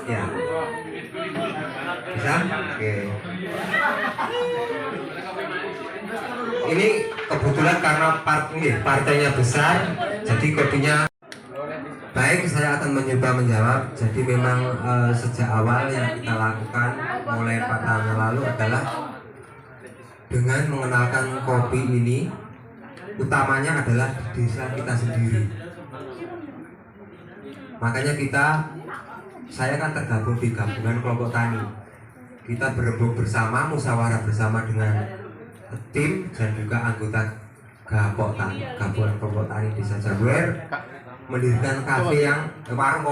Ya. Bisa? Oke. Ini kebetulan karena partainya besar, jadi kopinya baik. Saya akan mencoba menjawab. Jadi memang sejak awal yang kita lakukan mulai 4 tahun yang lalu adalah dengan mengenalkan kopi ini, utamanya adalah di desa kita sendiri. Makanya saya kan tergabung di gabungan kelompok tani. Kita berembuk bersama, musyawarah bersama dengan tim dan juga anggota gabungan kelompok tani Desa Jambuer, mendirikan kafe warung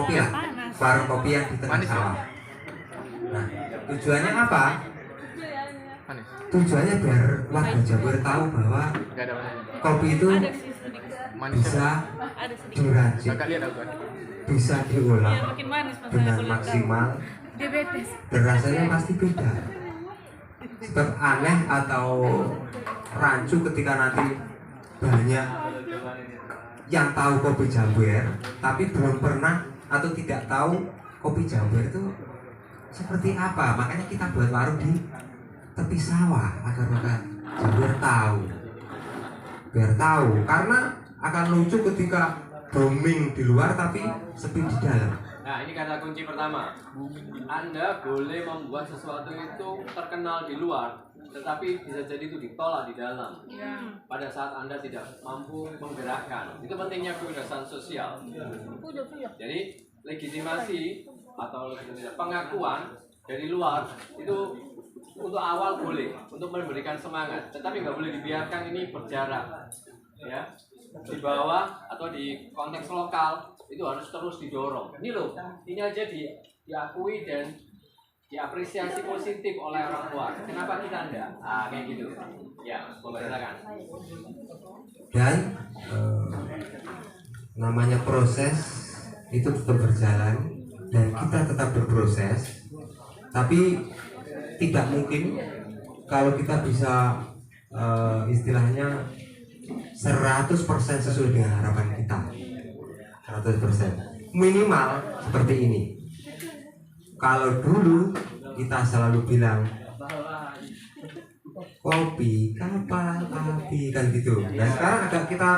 kopi yang di tengah sawah. Nah, tujuannya apa? Tujuannya biar warga Jambuer tahu bahwa kopi itu bisa diracik, bisa diolah dengan maksimal, dan rasanya pasti beda. Sebab aneh atau rancu ketika nanti banyak yang tahu kopi Jambuer tapi belum pernah atau tidak tahu kopi Jambuer itu seperti apa. Makanya kita buat warung di tepi sawah agar warga Jambuer tahu, biar tahu, karena akan lucu ketika booming di luar tapi sepi di dalam. Nah, ini kata kunci pertama. Anda boleh membuat sesuatu itu terkenal di luar, tetapi bisa jadi itu ditolak di dalam. Pada saat Anda tidak mampu menggerakkan. Itu pentingnya kebebasan sosial. Jadi, legitimasi atau pengakuan dari luar itu untuk awal boleh, untuk memberikan semangat, tetapi nggak boleh dibiarkan ini berjarak, ya. Di bawah atau di konteks lokal itu harus terus didorong. Ini loh, ini aja diakui dan diapresiasi positif oleh orang luar. Kenapa kita enggak? Kayak gitu. Ya, boleh silakan. Dan namanya proses itu tetap berjalan dan kita tetap berproses. Tapi tidak mungkin kalau kita bisa istilahnya 100% sesuai dengan harapan kita. 100% minimal seperti ini. Kalau dulu kita selalu bilang kopi kapal api kan gitu. Nah sekarang agak kita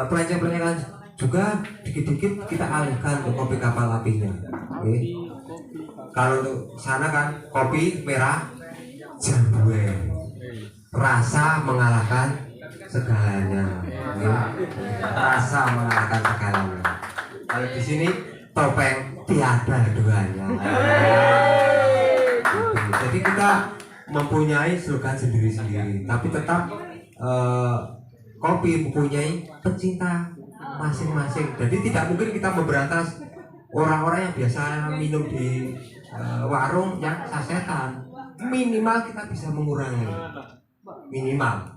pelajaran juga dikit-dikit kita alihkan ke kopi kapal apinya. Okay. Kalau untuk sana kan kopi merah Jambuer, rasa mengalahkan segalanya, rasa mengalahkan segalanya. Kalau di sini topeng tiada duanya. Jadi kita mempunyai slogan sendiri-sendiri, tapi tetap kopi mempunyai pecinta masing-masing. Jadi tidak mungkin kita memberantas orang-orang yang biasa minum di warung yang sasetan. Minimal kita bisa mengurangi, minimal.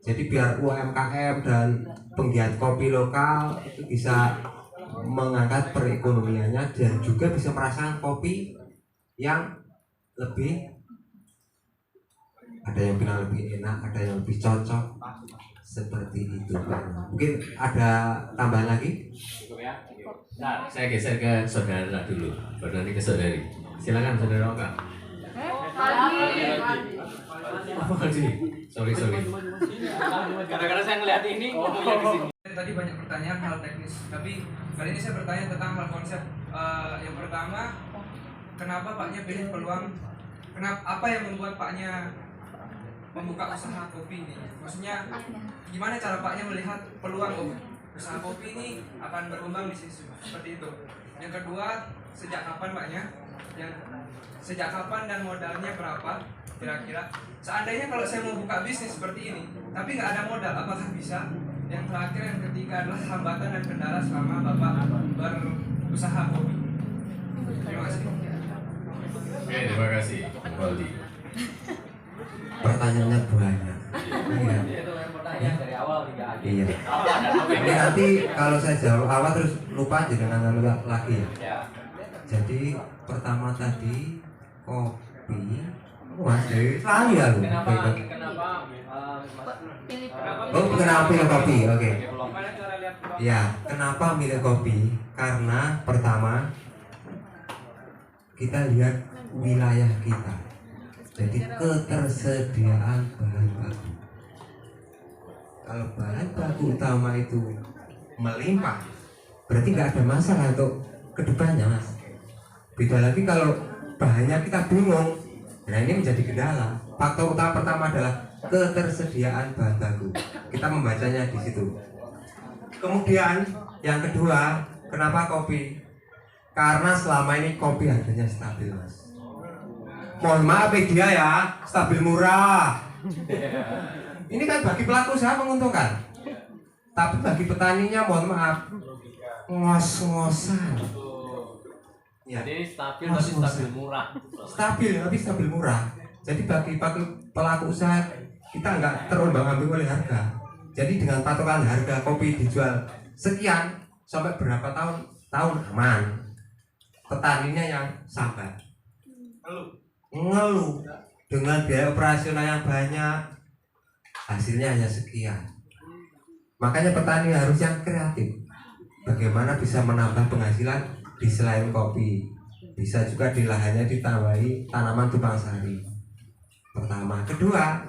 Jadi biar UMKM dan penggiat kopi lokal itu bisa mengangkat perekonomiannya dan juga bisa merasakan kopi yang lebih, ada yang bilang lebih enak, ada yang lebih cocok, seperti itu. Mungkin ada tambahan lagi? Cukup ya? Nah, saya geser ke saudara dulu, baru nanti ke saudari. Silakan saudara Oka. Apa lagi? Sorry. Gara-gara saya ngeliat ini, ngomongnya di sini. Tadi banyak pertanyaan hal teknis, tapi kali ini saya bertanya tentang hal konsep. Yang pertama, kenapa Paknya pilih peluang? Apa yang membuat Paknya membuka usaha kopi ini? Maksudnya, gimana cara Paknya melihat peluang usaha kopi ini akan berkembang di sini seperti itu? Yang kedua, sejak kapan Paknya? Sejak kapan dan modalnya berapa kira-kira? Seandainya kalau saya mau buka bisnis seperti ini, tapi nggak ada modal, apakah bisa? Yang terakhir, yang ketiga adalah hambatan dan kendala selama Bapak berusaha kopi. Terima kasih. Oke, terima kasih, Waldi. Pertanyaannya banyak. Iya. Itu yang pertanyaan dari awal tidak ada. Iya. Ini nanti kalau saya jawab awal terus lupa jangan lagi ya. Ya. Jadi pertama tadi kopi, Mas Dewi lali ya lu. Kenapa Mas Oh, kenapa milih kopi? Oke. Gimana cara lihat peluang? Ya, kenapa milih kopi? Karena pertama kita lihat wilayah kita. Jadi ketersediaan bahan baku. Kalau bahan baku utama itu melimpah, berarti nggak ada masalah untuk kedepannya, Mas. Beda lagi kalau bahannya kita bingung. Nah, ini menjadi kendala. Faktor utama pertama adalah ketersediaan bahan baku. Kita membacanya di situ. Kemudian yang kedua, kenapa kopi? Karena selama ini kopi harganya stabil, Mas. Mohon maaf dia ya, stabil murah. Ini kan bagi pelaku usaha menguntungkan. Tapi bagi petaninya mohon maaf, ngos-ngosan. Ya. Jadi stabil tapi stabil murah. Stabil murah. Jadi bagi pelaku usaha kita nggak terombang-ambing oleh harga. Jadi dengan patokan harga kopi dijual sekian sampai berapa tahun aman. Petaninya yang sabar. Ngeluh dengan biaya operasional yang banyak, hasilnya hanya sekian. Makanya petani harus yang kreatif. Bagaimana bisa menambah penghasilan di selain kopi? Bisa juga di lahannya ditambahi tanaman tumpang sari. Pertama, kedua,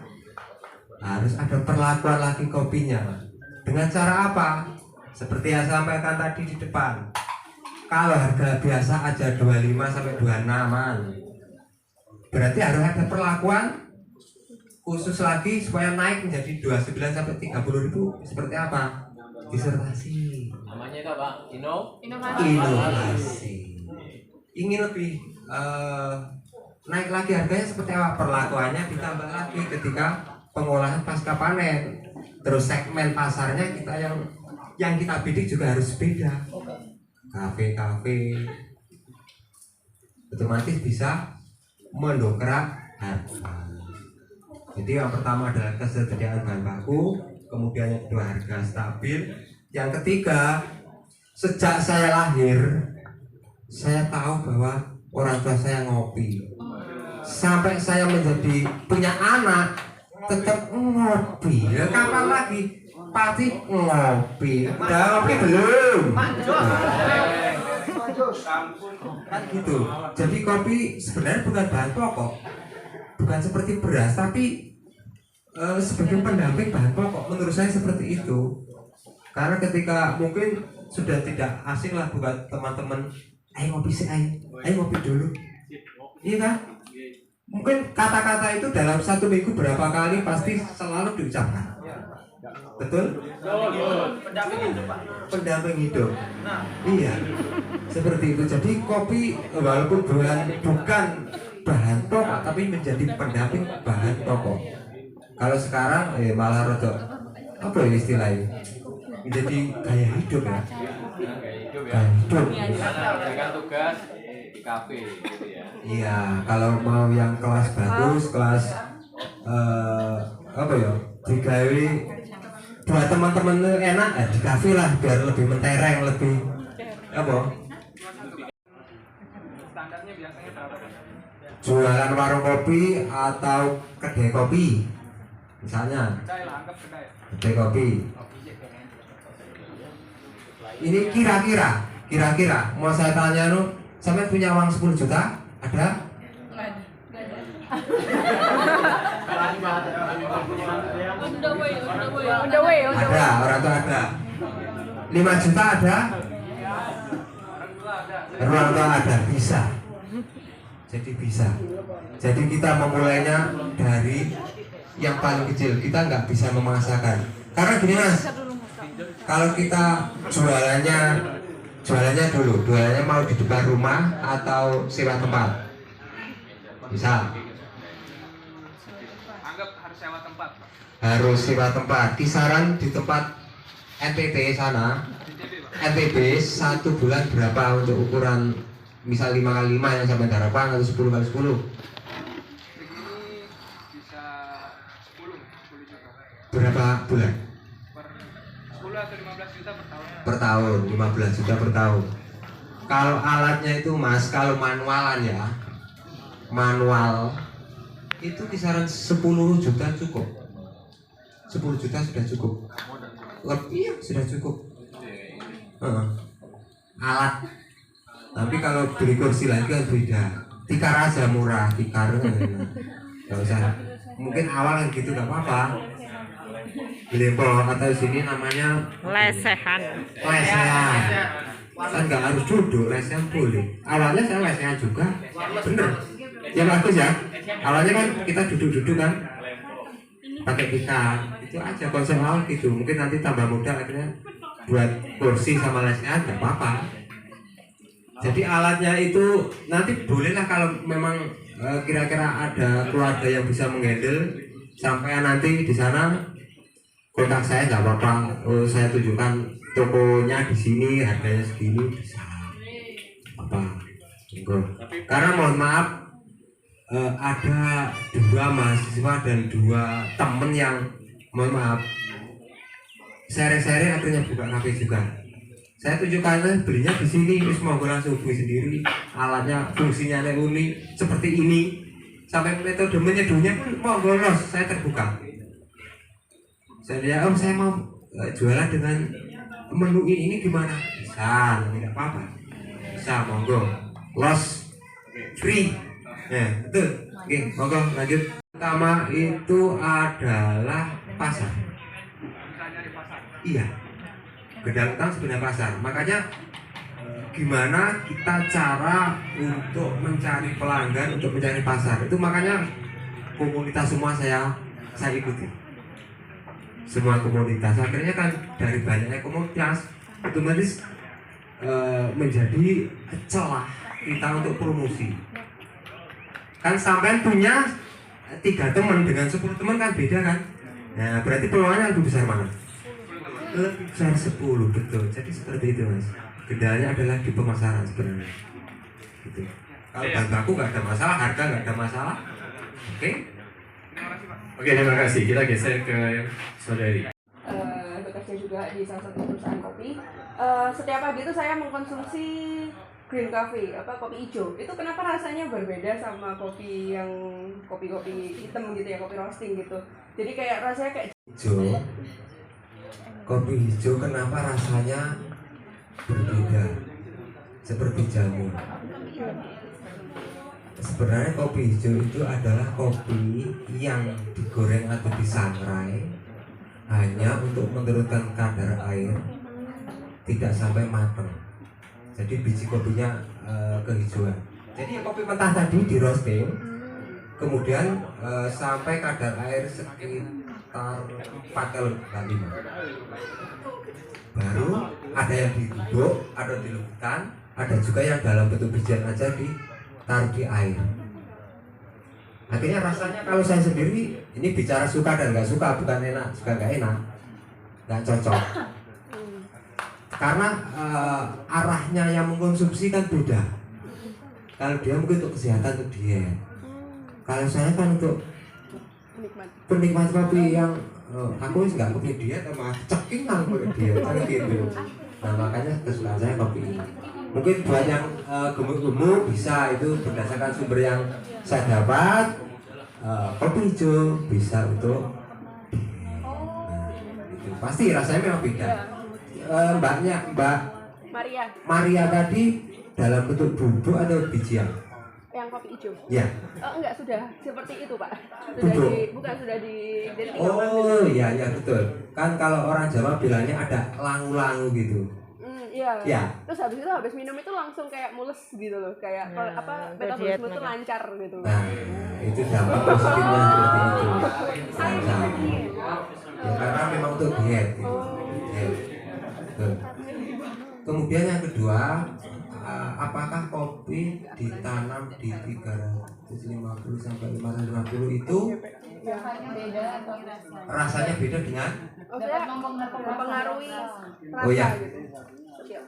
harus ada perlakuan lagi kopinya. Dengan cara apa? Seperti yang saya sampaikan tadi di depan. Kalau harga biasa aja 25 sampai 26-an. Berarti harus ada perlakuan khusus lagi supaya naik menjadi 29 sampai 30 ribu. Seperti apa? Disertasi. Namanya itu apa? Inovasi. Ingin lebih naik lagi harganya seperti apa? Perlakuannya ditambah lagi ketika pengolahan pasca panen. Terus segmen pasarnya kita yang kita bidik juga harus beda. Kafe-kafe otomatis bisa mendongkrak harga. Jadi yang pertama adalah ketersediaan bahan baku, kemudian yang kedua harga stabil, yang ketiga sejak saya lahir saya tahu bahwa orang tua saya ngopi. Sampai saya menjadi punya anak tetap ngopi. Ya, kapan lagi? Pasti ngopi. Udah ngopi belum? Kan gitu. Jadi kopi sebenarnya bukan bahan pokok, bukan seperti beras, tapi sebagai pendamping bahan pokok. Menurut saya seperti itu. Karena ketika mungkin sudah tidak asing lah buat teman-teman, ayo ngopi sih, ayo ngopi dulu. Iya kan? Mungkin kata-kata itu dalam satu minggu berapa kali pasti selalu diucapkan. Betul? Pendamping hidup. Iya, seperti itu. Jadi kopi walaupun bukan bahan pokok, tapi menjadi pendamping bahan pokok. Kalau sekarang malah rada apa ya istilahnya? Menjadi gaya hidup ya. Gaya hidup. Mengerjakan tugas di kafe gitu ya. Iya, kalau mau yang kelas bagus, kelas apa ya? Digawe buat teman-teman enak di kafe lah biar lebih mentereng, lebih apa? Standarnya biasanya berapa? Jualan warung kopi atau kedai kopi, misalnya Kedai lah, anggap kedai. kedai kopi. Ini kira-kira mau saya tanya nu, sampai punya uang 10 juta ada? Ada, orang tua ada. 5 juta ada? Orang tua ada, bisa. Jadi bisa. Jadi kita memulainya dari yang paling kecil. Kita nggak bisa memaksakan. Karena gini mas, kalau kita jualannya mau di depan rumah atau sewa tempat, bisa. Anggap harus sewa tempat. Harus sewa tempat. Kisaran di tempat NTT sana, NTB 1 bulan berapa untuk ukuran misal 5x5 yang sampai harapan atau 10x10? Ini bisa 10 juta. Berapa bulan? Per 10 atau 15 juta per tahun. Per tahun, 15 juta per tahun. Kalau alatnya itu Mas, kalau manualan ya, manual itu kisaran 10 juta cukup. 10 juta sudah cukup. Lebih sudah cukup. Alat. Tapi kalau beli kursi lagi kan beda. Tikar aja murah, tikar. Gak usah. Mungkin awal kan gitu gak apa-apa. Lempel atau sini namanya Lesehan. lesehan. Kan nggak harus duduk, lesehan boleh. Awalnya saya lesehan juga, bener. Ya bagus ya. Awalnya kan kita duduk-duduk kan, pakai tikar. Itu aja konsep awal gitu. Mungkin nanti tambah mudah akhirnya buat kursi sama lesehan nggak apa-apa. Jadi alatnya itu nanti bolehlah kalau memang kira-kira ada keluarga yang bisa menghandle sampai nanti di sana kontak saya nggak apa-apa. Saya tunjukkan tokonya di sini, harganya segini bisa apa? Karena mohon maaf ada 2 mahasiswa dan 2 temen yang mohon maaf seri-seri akhirnya buka kafe juga. Saya tunjukkan belinya di sini, terus mau langsung beli sendiri. Alatnya fungsinya unik seperti ini. Sampai metode menyeduhnya pun mau lolos, saya terbuka. Saya lihat, saya mau jualan dengan menu ini gimana? Bisa, tidak apa-apa. Bisa, monggo. Los free. Ya, betul. Oke, monggo lanjut. Pertama itu adalah pasar. Iya. Gedang utang sebenarnya pasar. Makanya gimana kita cara untuk mencari pelanggan, untuk mencari pasar. Itu makanya komunitas semua saya ikuti. Semua komunitas akhirnya kan dari banyaknya komunitas otomatis menjadi celah kita untuk promosi. Kan sampai punya 3 teman dengan 10 teman kan beda kan. Nah berarti peluangnya lebih besar mana? Lebih besar 10, betul. Jadi seperti itu Mas. Kendalanya adalah di pemasaran sebenarnya. Gitu. Kalau bahan baku nggak ada masalah, harga nggak ada masalah. Oke? Oke, terima kasih. Kita geser ke saudari. Bekerja juga di salah satu perusahaan kopi. Setiap pagi itu saya mengkonsumsi green coffee, kopi hijau. Itu kenapa rasanya berbeda sama kopi yang kopi hitam gitu ya, kopi roasting gitu. Jadi kayak rasanya kayak hijau. Kopi hijau kenapa rasanya berbeda? Seperti jamur. Sebenarnya kopi hijau itu adalah kopi yang digoreng atau disangrai hanya untuk menurunkan kadar air, tidak sampai matang. Jadi biji kopinya kehijauan. Jadi kopi mentah tadi di roasting, kemudian sampai kadar air sekitar 4 kali 5. Baru ada yang diduduk, ada dilebihkan, ada juga yang dalam bentuk bijian aja ditaruh di air. Akhirnya rasanya kalau saya sendiri ini bicara suka dan nggak suka, bukan enak juga nggak enak, nggak cocok. Karena arahnya yang mengkonsumsi kan beda. Kalau dia mungkin untuk kesehatan, untuk diet. Kalau saya kan untuk penikmat kopi yang aku nggak kopi diet sama ceking nggak kopi diet kan gitu. Nah makanya kesukaan saya kopi ini. Mungkin buat yang gemuk-gemuk bisa, itu berdasarkan sumber yang saya dapat. Kopi hijau bisa untuk itu pasti rasanya memang beda. Mbak Maria tadi dalam bentuk bubuk atau bijian? yang kopi hijau. Ya. Enggak, sudah seperti itu Pak. Bubuk. Sudah di Oh iya betul. Kan kalau orang Jawa bilangnya ada langu-langu gitu. Iya. Ya. Terus habis minum itu langsung kayak mules gitu loh, kayak metabolisme itu lancar gitu. Nah, itu dampak positifnya seperti itu. Lancar. Ya karena memang untuk diet. Gitu. Diet. Kemudian yang kedua, apakah kopi ditanam di 350 sampai 550 itu rasanya beda dengan? Mempengaruhi rasa. Oh ya. Gitu.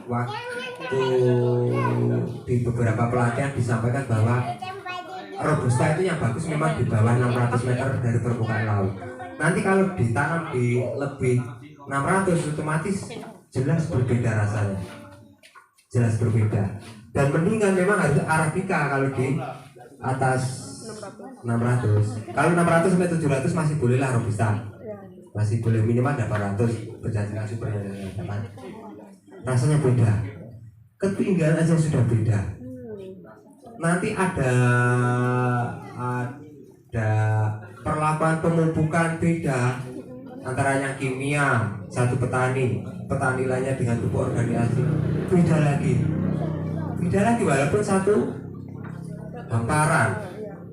Waktu di beberapa pelatihan disampaikan bahwa Robusta itu yang bagus memang di bawah 600 meter dari permukaan laut. Nanti kalau ditanam di lebih 600 otomatis jelas berbeda rasanya, jelas berbeda. Dan mendingan memang harus Arabica kalau di atas 600. Kalau 600 sampai 700 masih boleh lah Robusta, masih boleh, minimal 800 berjanjikan super yang dapat. Rasanya beda, ketinggian aja sudah beda. Nanti ada perlakuan pemupukan beda antara yang kimia, satu petani lainnya dengan pupuk organik asli beda lagi walaupun satu hamparan,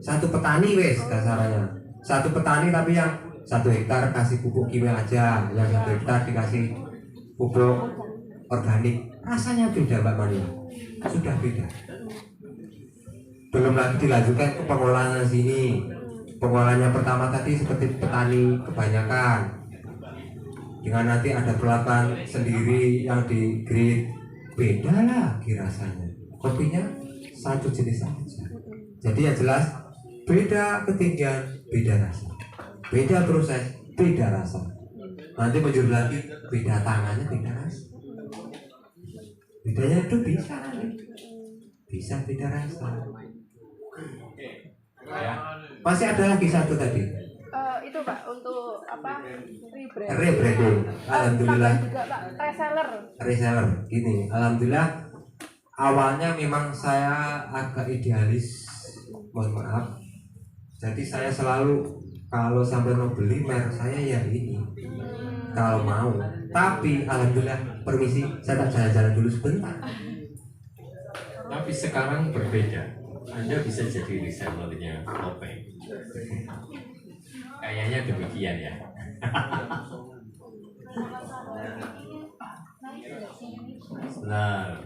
satu petani wes kasarannya, satu petani tapi yang 1 hektar kasih pupuk kimia aja, yang 1 hektar dikasih pupuk organik, rasanya beda Mbak Mania, sudah beda. Belum lagi dilanjutkan ke pengolahan sini. Pengolahannya pertama tadi seperti petani kebanyakan, dengan nanti ada perlakuan sendiri yang di grade, beda lagi rasanya. Kopinya satu jenis saja. Jadi yang jelas beda ketinggian, beda rasa, beda proses, beda rasa. Nanti menjadi lagi beda tangannya, beda rasa. Bedanya itu bisa beda rasa. Masih ada lagi satu tadi. Itu Pak, untuk apa? Rebranding. Alhamdulillah. Juga Pak, Reseller. Gini, alhamdulillah. Awalnya memang saya agak idealis, mohon maaf. Jadi saya selalu kalau sampai mau beli merek saya ya ini, kalau mau. Tapi alhamdulillah, permisi, saya tak jalan-jalan dulu sebentar. Tapi sekarang berbeda. Anda bisa jadi resellernya topeng. Kayaknya demikian ya. Nah,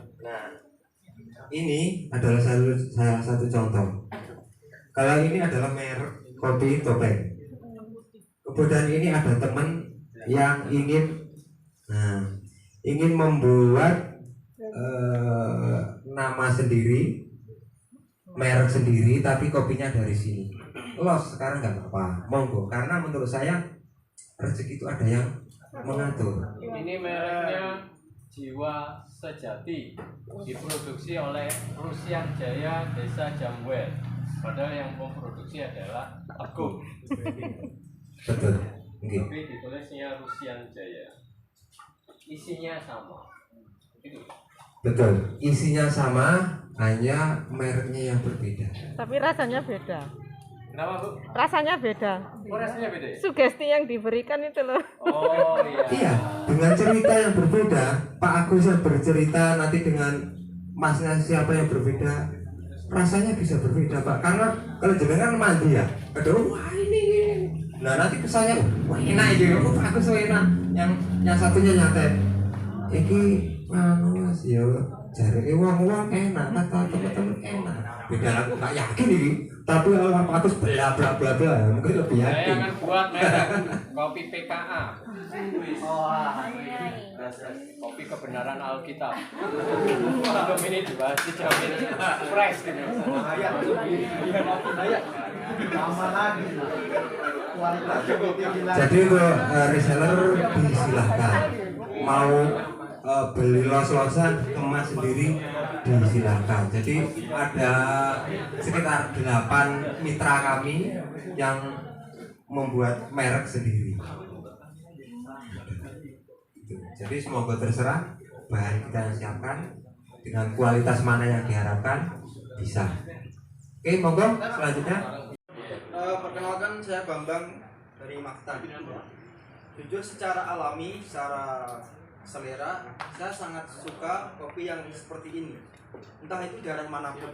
ini adalah salah satu contoh. Kalau ini adalah merek kopi topeng. Kemudian ini ada teman yang ingin membuat nama sendiri, merek sendiri, tapi kopinya dari sini. Los sekarang nggak apa-apa, monggo. Karena menurut saya rezeki itu ada yang mengatur. Ini mereknya Jiwa Sejati, diproduksi oleh Rusian Jaya Desa Jambuel. Padahal yang memproduksi adalah Agung. Betul. Okay. Tapi ditulisnya Rusian Jaya. Isinya sama. Itu. Betul. Isinya sama, hanya mereknya yang berbeda. Tapi rasanya beda. Kenapa Bu? Rasanya beda. Oh, rasanya beda ya? Sugesti yang diberikan itu loh. Oh iya. Iya, dengan cerita yang berbeda. Pak Agus yang bercerita, nanti dengan Masnya siapa yang berbeda, rasanya bisa berbeda Pak. Karena kalau jenengan mandi ya, aduh wah ini. Nah nanti kesannya wah enak ini, Pak Agus enak. Yang satunya nyatet. Iki Mas yo jare wong enak, kata teman-teman enak. Beda aku nggak yakin ini. Tapi kalau Pak Agus bla bla bla bla, mungkin lebih yakin. Saya akan buat merek kopi PKA. Kopi kebenaran Alkitab. Sebelum ini dibahas dijamin fresh gitu. Jadi untuk reseller disilahkan, mau beli los-losan kemas sendiri disilahkan. Jadi ada sekitar 8 mitra kami yang membuat merek sendiri. Jadi semoga terserah bahan kita yang siapkan dengan kualitas mana yang diharapkan bisa. Oke, monggo selanjutnya. Perkenalkan, saya Bambang dari Maktan. Jujur secara alami, secara selera, saya sangat suka kopi yang seperti ini. Entah itu daerah manapun.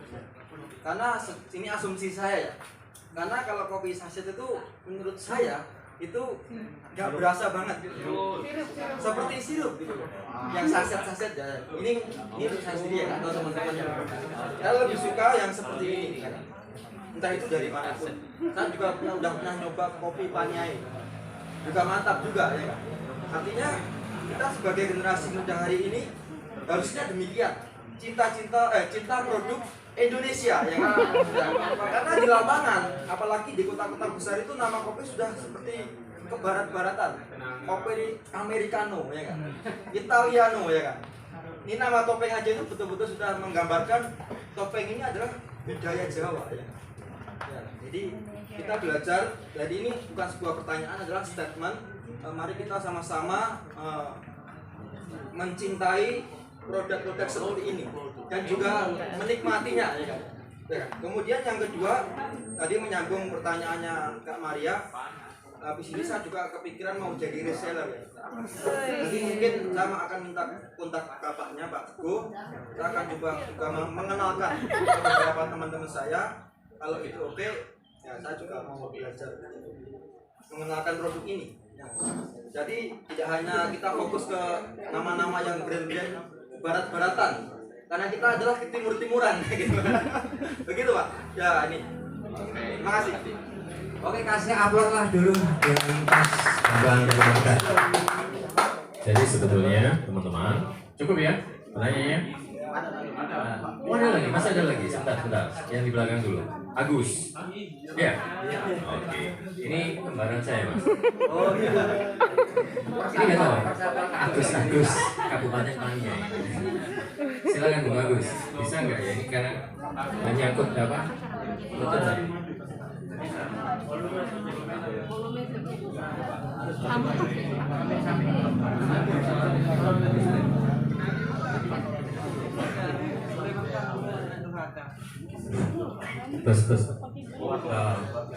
Karena ini asumsi saya ya. Karena kalau kopi saset itu menurut saya itu nggak berasa banget gitu. Seperti sirup gitu. Yang saset ya. Ini untuk saya sendiri ya, atau teman-teman yang saya lebih suka yang seperti ini kan. Entah itu dari manapun. Saya juga udah pernah nyoba kopi Paniai. Juga mantap juga ya kan. Artinya kita sebagai generasi muda hari ini harusnya demikian. Cinta produk Indonesia ya kan. Karena di lapangan, apalagi di kota-kota besar itu nama kopi sudah seperti kebarat-baratan, kopi americano ya kan, italiano ya kan. Ini nama topeng aja itu betul-betul sudah menggambarkan topeng ini adalah budaya Jawa ya. Ya, jadi kita belajar dari ini bukan sebuah pertanyaan, adalah statement. Mari kita sama-sama mencintai produk-produk seperti ini dan juga menikmatinya ya kan. Ya, kemudian yang kedua tadi menyambung pertanyaannya Kak Maria, habis ini saya juga kepikiran mau jadi reseller ya. Jadi mungkin saya akan minta kontak bapaknya Pak Teguh, saya akan juga mengenalkan ke beberapa teman-teman saya. Kalau itu oke, ya saya juga mau belajar mengenalkan produk ini. Ya. Jadi tidak hanya kita fokus ke nama-nama yang brand-brand barat-baratan, karena kita adalah timur-timuran gitu. Begitu Pak. Ya ini. Terima kasih. Oke, kasih upload lah dulu yang pas abang dan Jadi sebetulnya teman-teman cukup ya pertanyaannya. Oh, ada lagi, masih ada lagi. Sebentar. Yang di belakang dulu. Agus. Ya. Oke. Ini kembaran saya, Mas. Oh iya. Ini nggak tahu. Agus. Kabupaten Paniai. Silakan Bung Agus. Bisa nggak ya? Ini karena menyangkut apa? Betul tadi.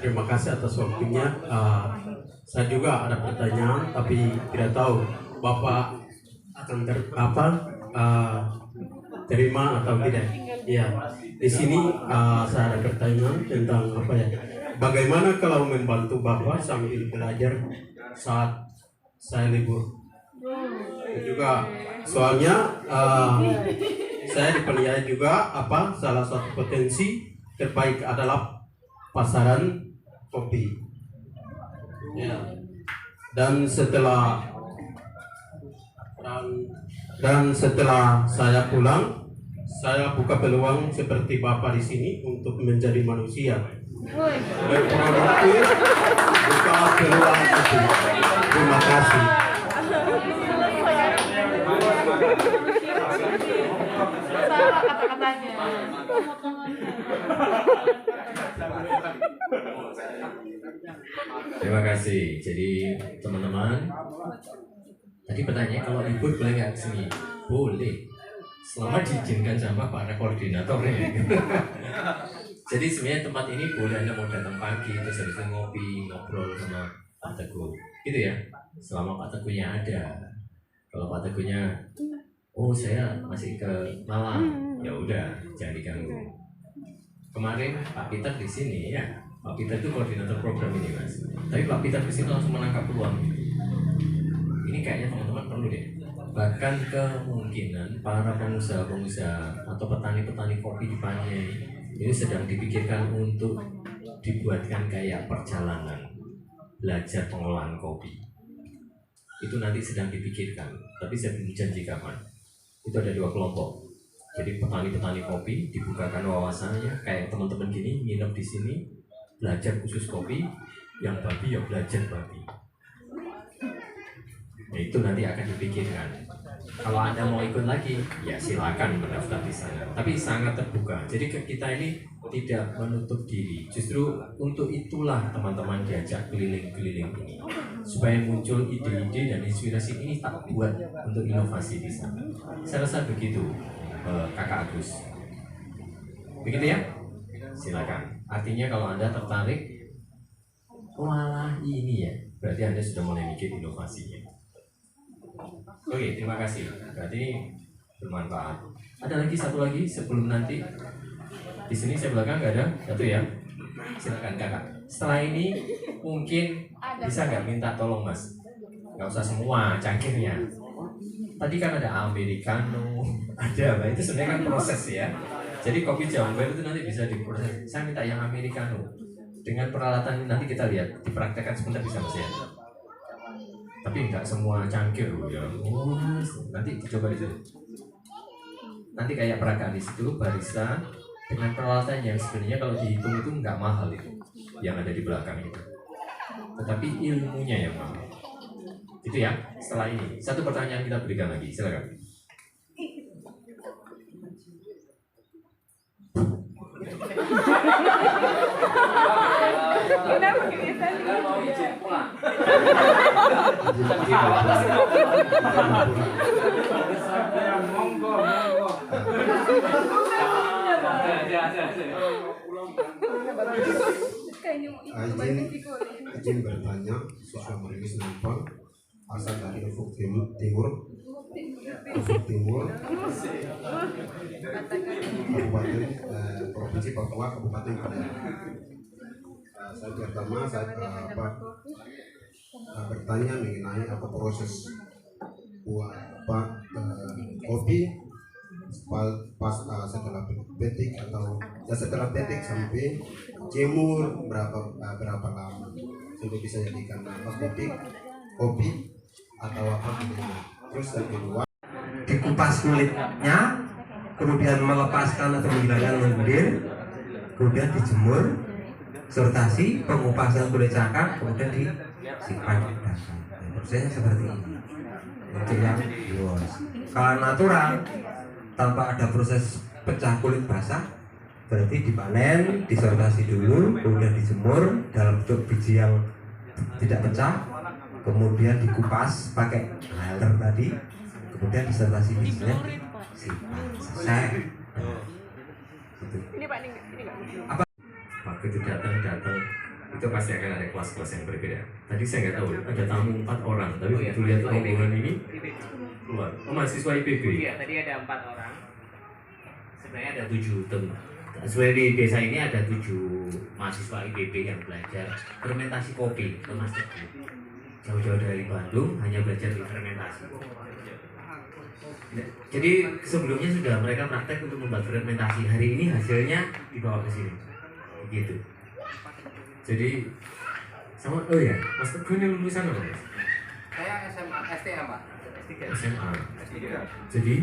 Terima kasih atas waktunya. Saya juga ada pertanyaan, tapi tidak tahu Bapak akan terima atau tidak. Ya, di sini saya ada pertanyaan tentang apa ya? Bagaimana kalau membantu Bapak sambil belajar saat saya libur? Dan juga soalnya saya di Paniai juga salah satu potensi terbaik adalah pasaran kopi. Ya. Dan setelah saya pulang, saya buka peluang seperti Bapak di sini untuk menjadi manusia. Berproduktif, buka peluang itu. Terima kasih. Terima kasih. Jadi teman-teman, tadi pertanyaannya kalau libur boleh nggak kesini? Boleh, selama diizinkan sama para koordinatornya. Jadi sebenarnya tempat ini boleh Anda mau datang pagi terus habis itu ngopi, ngobrol sama Pak Teguh, gitu ya. Selama Pak Teguhnya ada. Kalau Pak Teguhnya, oh saya masih ke Malang, ya udah jangan diganggu. Kemarin Pak Peter di sini ya. Pak Peter itu koordinator program ini Mas. Tapi Pak Peter di sini langsung menangkap peluang. Ini kayaknya teman-teman perlu deh. Bahkan kemungkinan para pengusaha-pengusaha atau petani-petani kopi di Paniai ini sedang dipikirkan untuk dibuatkan kayak perjalanan belajar pengolahan kopi. Itu nanti sedang dipikirkan, tapi saya belum janji kapan. Itu ada 2 kelompok. Jadi petani-petani kopi dibukakan wawasannya kayak teman-teman gini nginep di sini belajar khusus kopi, yang babi ya belajar babi. Nah, itu nanti akan dipikirkan. Kalau Anda mau ikut lagi, ya silakan mendaftar di sana. Tapi sangat terbuka. Jadi kita ini tidak menutup diri. Justru untuk itulah teman-teman diajak keliling-keliling ini, supaya muncul ide-ide dan inspirasi ini tak buat untuk inovasi di sana. Saya rasa begitu, Kakak Agus. Begitu ya? Silakan. Artinya kalau Anda tertarik, malah ini ya, berarti Anda sudah mulai mikir inovasinya. Oke, terima kasih. Berarti bermanfaat. Ada lagi satu lagi sebelum nanti di sini saya belakang nggak ada satu ya. Silakan Kakak. Setelah ini mungkin bisa nggak minta tolong Mas? Nggak usah semua cangkirnya. Tadi kan ada americano, ada apa? Itu sebenarnya kan proses ya. Jadi kopi Jambar itu nanti bisa diproses. Saya minta yang americano dengan peralatan nanti kita lihat dipraktekkan sebentar bisa Mas ya. Tapi nggak semua cangkir ya. Nanti dicoba di situ. Nanti kayak peragaan di situ barista dengan peralatan yang sebenarnya kalau dihitung itu nggak mahal itu yang ada di belakang itu. tetapi ilmunya yang mahal. Itu ya. Setelah ini satu pertanyaan kita berikan lagi, silakan. Mau izin pulang. Monggo. Izin bertanya, siswa Marius Nampang, asal dari Ufuk Timur, Kabupaten Provinsi Papua, Kabupaten Padang. Saya pertama bertanya mengenai apa proses buat kopi pas setelah petik atau setelah petik sampai jemur berapa lama sudah bisa jadikan apa kopi atau apa gitu. Terus yang kedua Dikupas kulitnya, kemudian melepaskan atau menghilangkan lendir, kemudian dijemur, sortasi, pengupasan kulit cakar, kemudian disimpan di belakang. Prosesnya seperti ini. Untuk yang luas. Kalau natural, tanpa ada proses pecah kulit basah, berarti dipanen, disortasi dulu, kemudian dijemur dalam bentuk biji yang tidak pecah, kemudian dikupas pakai haler tadi, kemudian disortasi bijinya, disimpan. Selesai. Ini Pak, ini Apa? Waktu itu datang itu pasti akan ada kelas-kelas yang berbeda. Tadi saya nggak tahu ada tamu 4 orang, tapi begitu lihat rombongan ini keluar. Oh, mahasiswa IPB. Iya, tadi ada 4 orang. Sebenarnya ada 7 teman. Sebenarnya di desa ini ada 7 mahasiswa IPB yang belajar fermentasi kopi ke Mas Teguh. Jauh-jauh dari Bandung hanya belajar di fermentasi. Jadi sebelumnya sudah mereka praktek untuk membuat fermentasi. Hari ini hasilnya dibawa ke sini. Begitu. Jadi sama Mas Teguh ini lulusan apa, Mas? Saya SMA, STM Pak. SMA. Jadi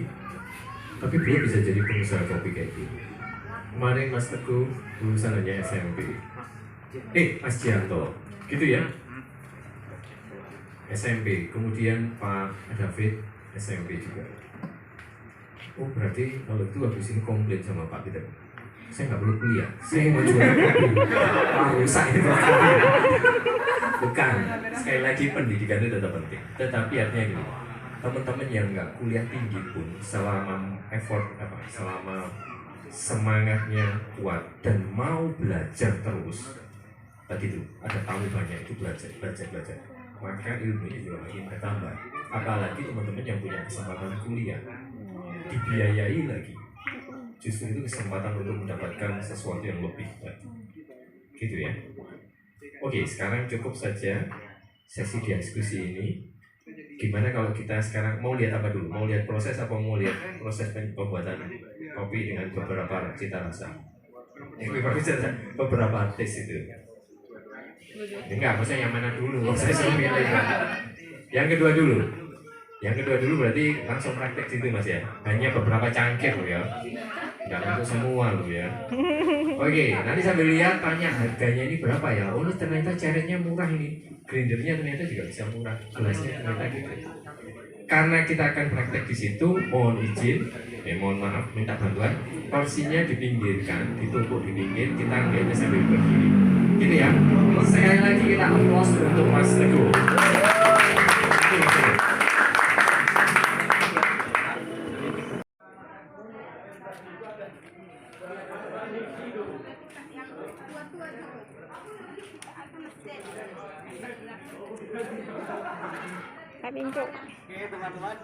tapi belum bisa jadi pengusaha kopi kayak gini. Kemarin Mas Teguh lulusan hanya SMP. Mas Jianto, gitu ya? SMP. Kemudian Pak David SMP juga. Oh, berarti kalau itu habis ini komplain sama Pak Peter. Saya nggak perlu kuliah, saya mau jual kopi. Rusak ini kopi. Bukan, sekali lagi pendidikan itu tetap penting. Tetapi artinya gini, teman-teman yang nggak kuliah tinggi pun selama selama semangatnya kuat dan mau belajar terus, tadi itu ada tamu banyak itu belajar, maka ilmu itu makin bertambah. Apalagi teman-teman yang punya kesempatan kuliah, dibiayai lagi. Justru itu kesempatan untuk mendapatkan sesuatu yang lebih lagi. Gitu ya. Oke, sekarang cukup saja sesi diskusi ini. Gimana kalau kita sekarang mau lihat apa dulu? Mau lihat proses apa mau lihat proses pembuatan kopi dengan beberapa cita rasa? Beberapa taste itu. Enggak, maksudnya yang mana dulu? Saya suruh milih. Yang kedua dulu. Yang kedua dulu berarti langsung praktek situ Mas ya. Hanya beberapa cangkir loh ya. Enggak untuk semua loh ya. Oke, nanti sambil lihat tanya harganya ini berapa ya. Oh ternyata caretnya murah ini. Grindernya ternyata juga bisa murah. Gelasnya ternyata gitu. Karena kita akan praktek di situ, mohon izin, mohon maaf, minta bantuan. Porsinya dipinggirkan, ditumpuk di pinggir, kita ambilnya sambil berdiri. Gitu ya. Sekali lagi kita applause untuk Mas Teguh. Kami untuk Oke teman-teman,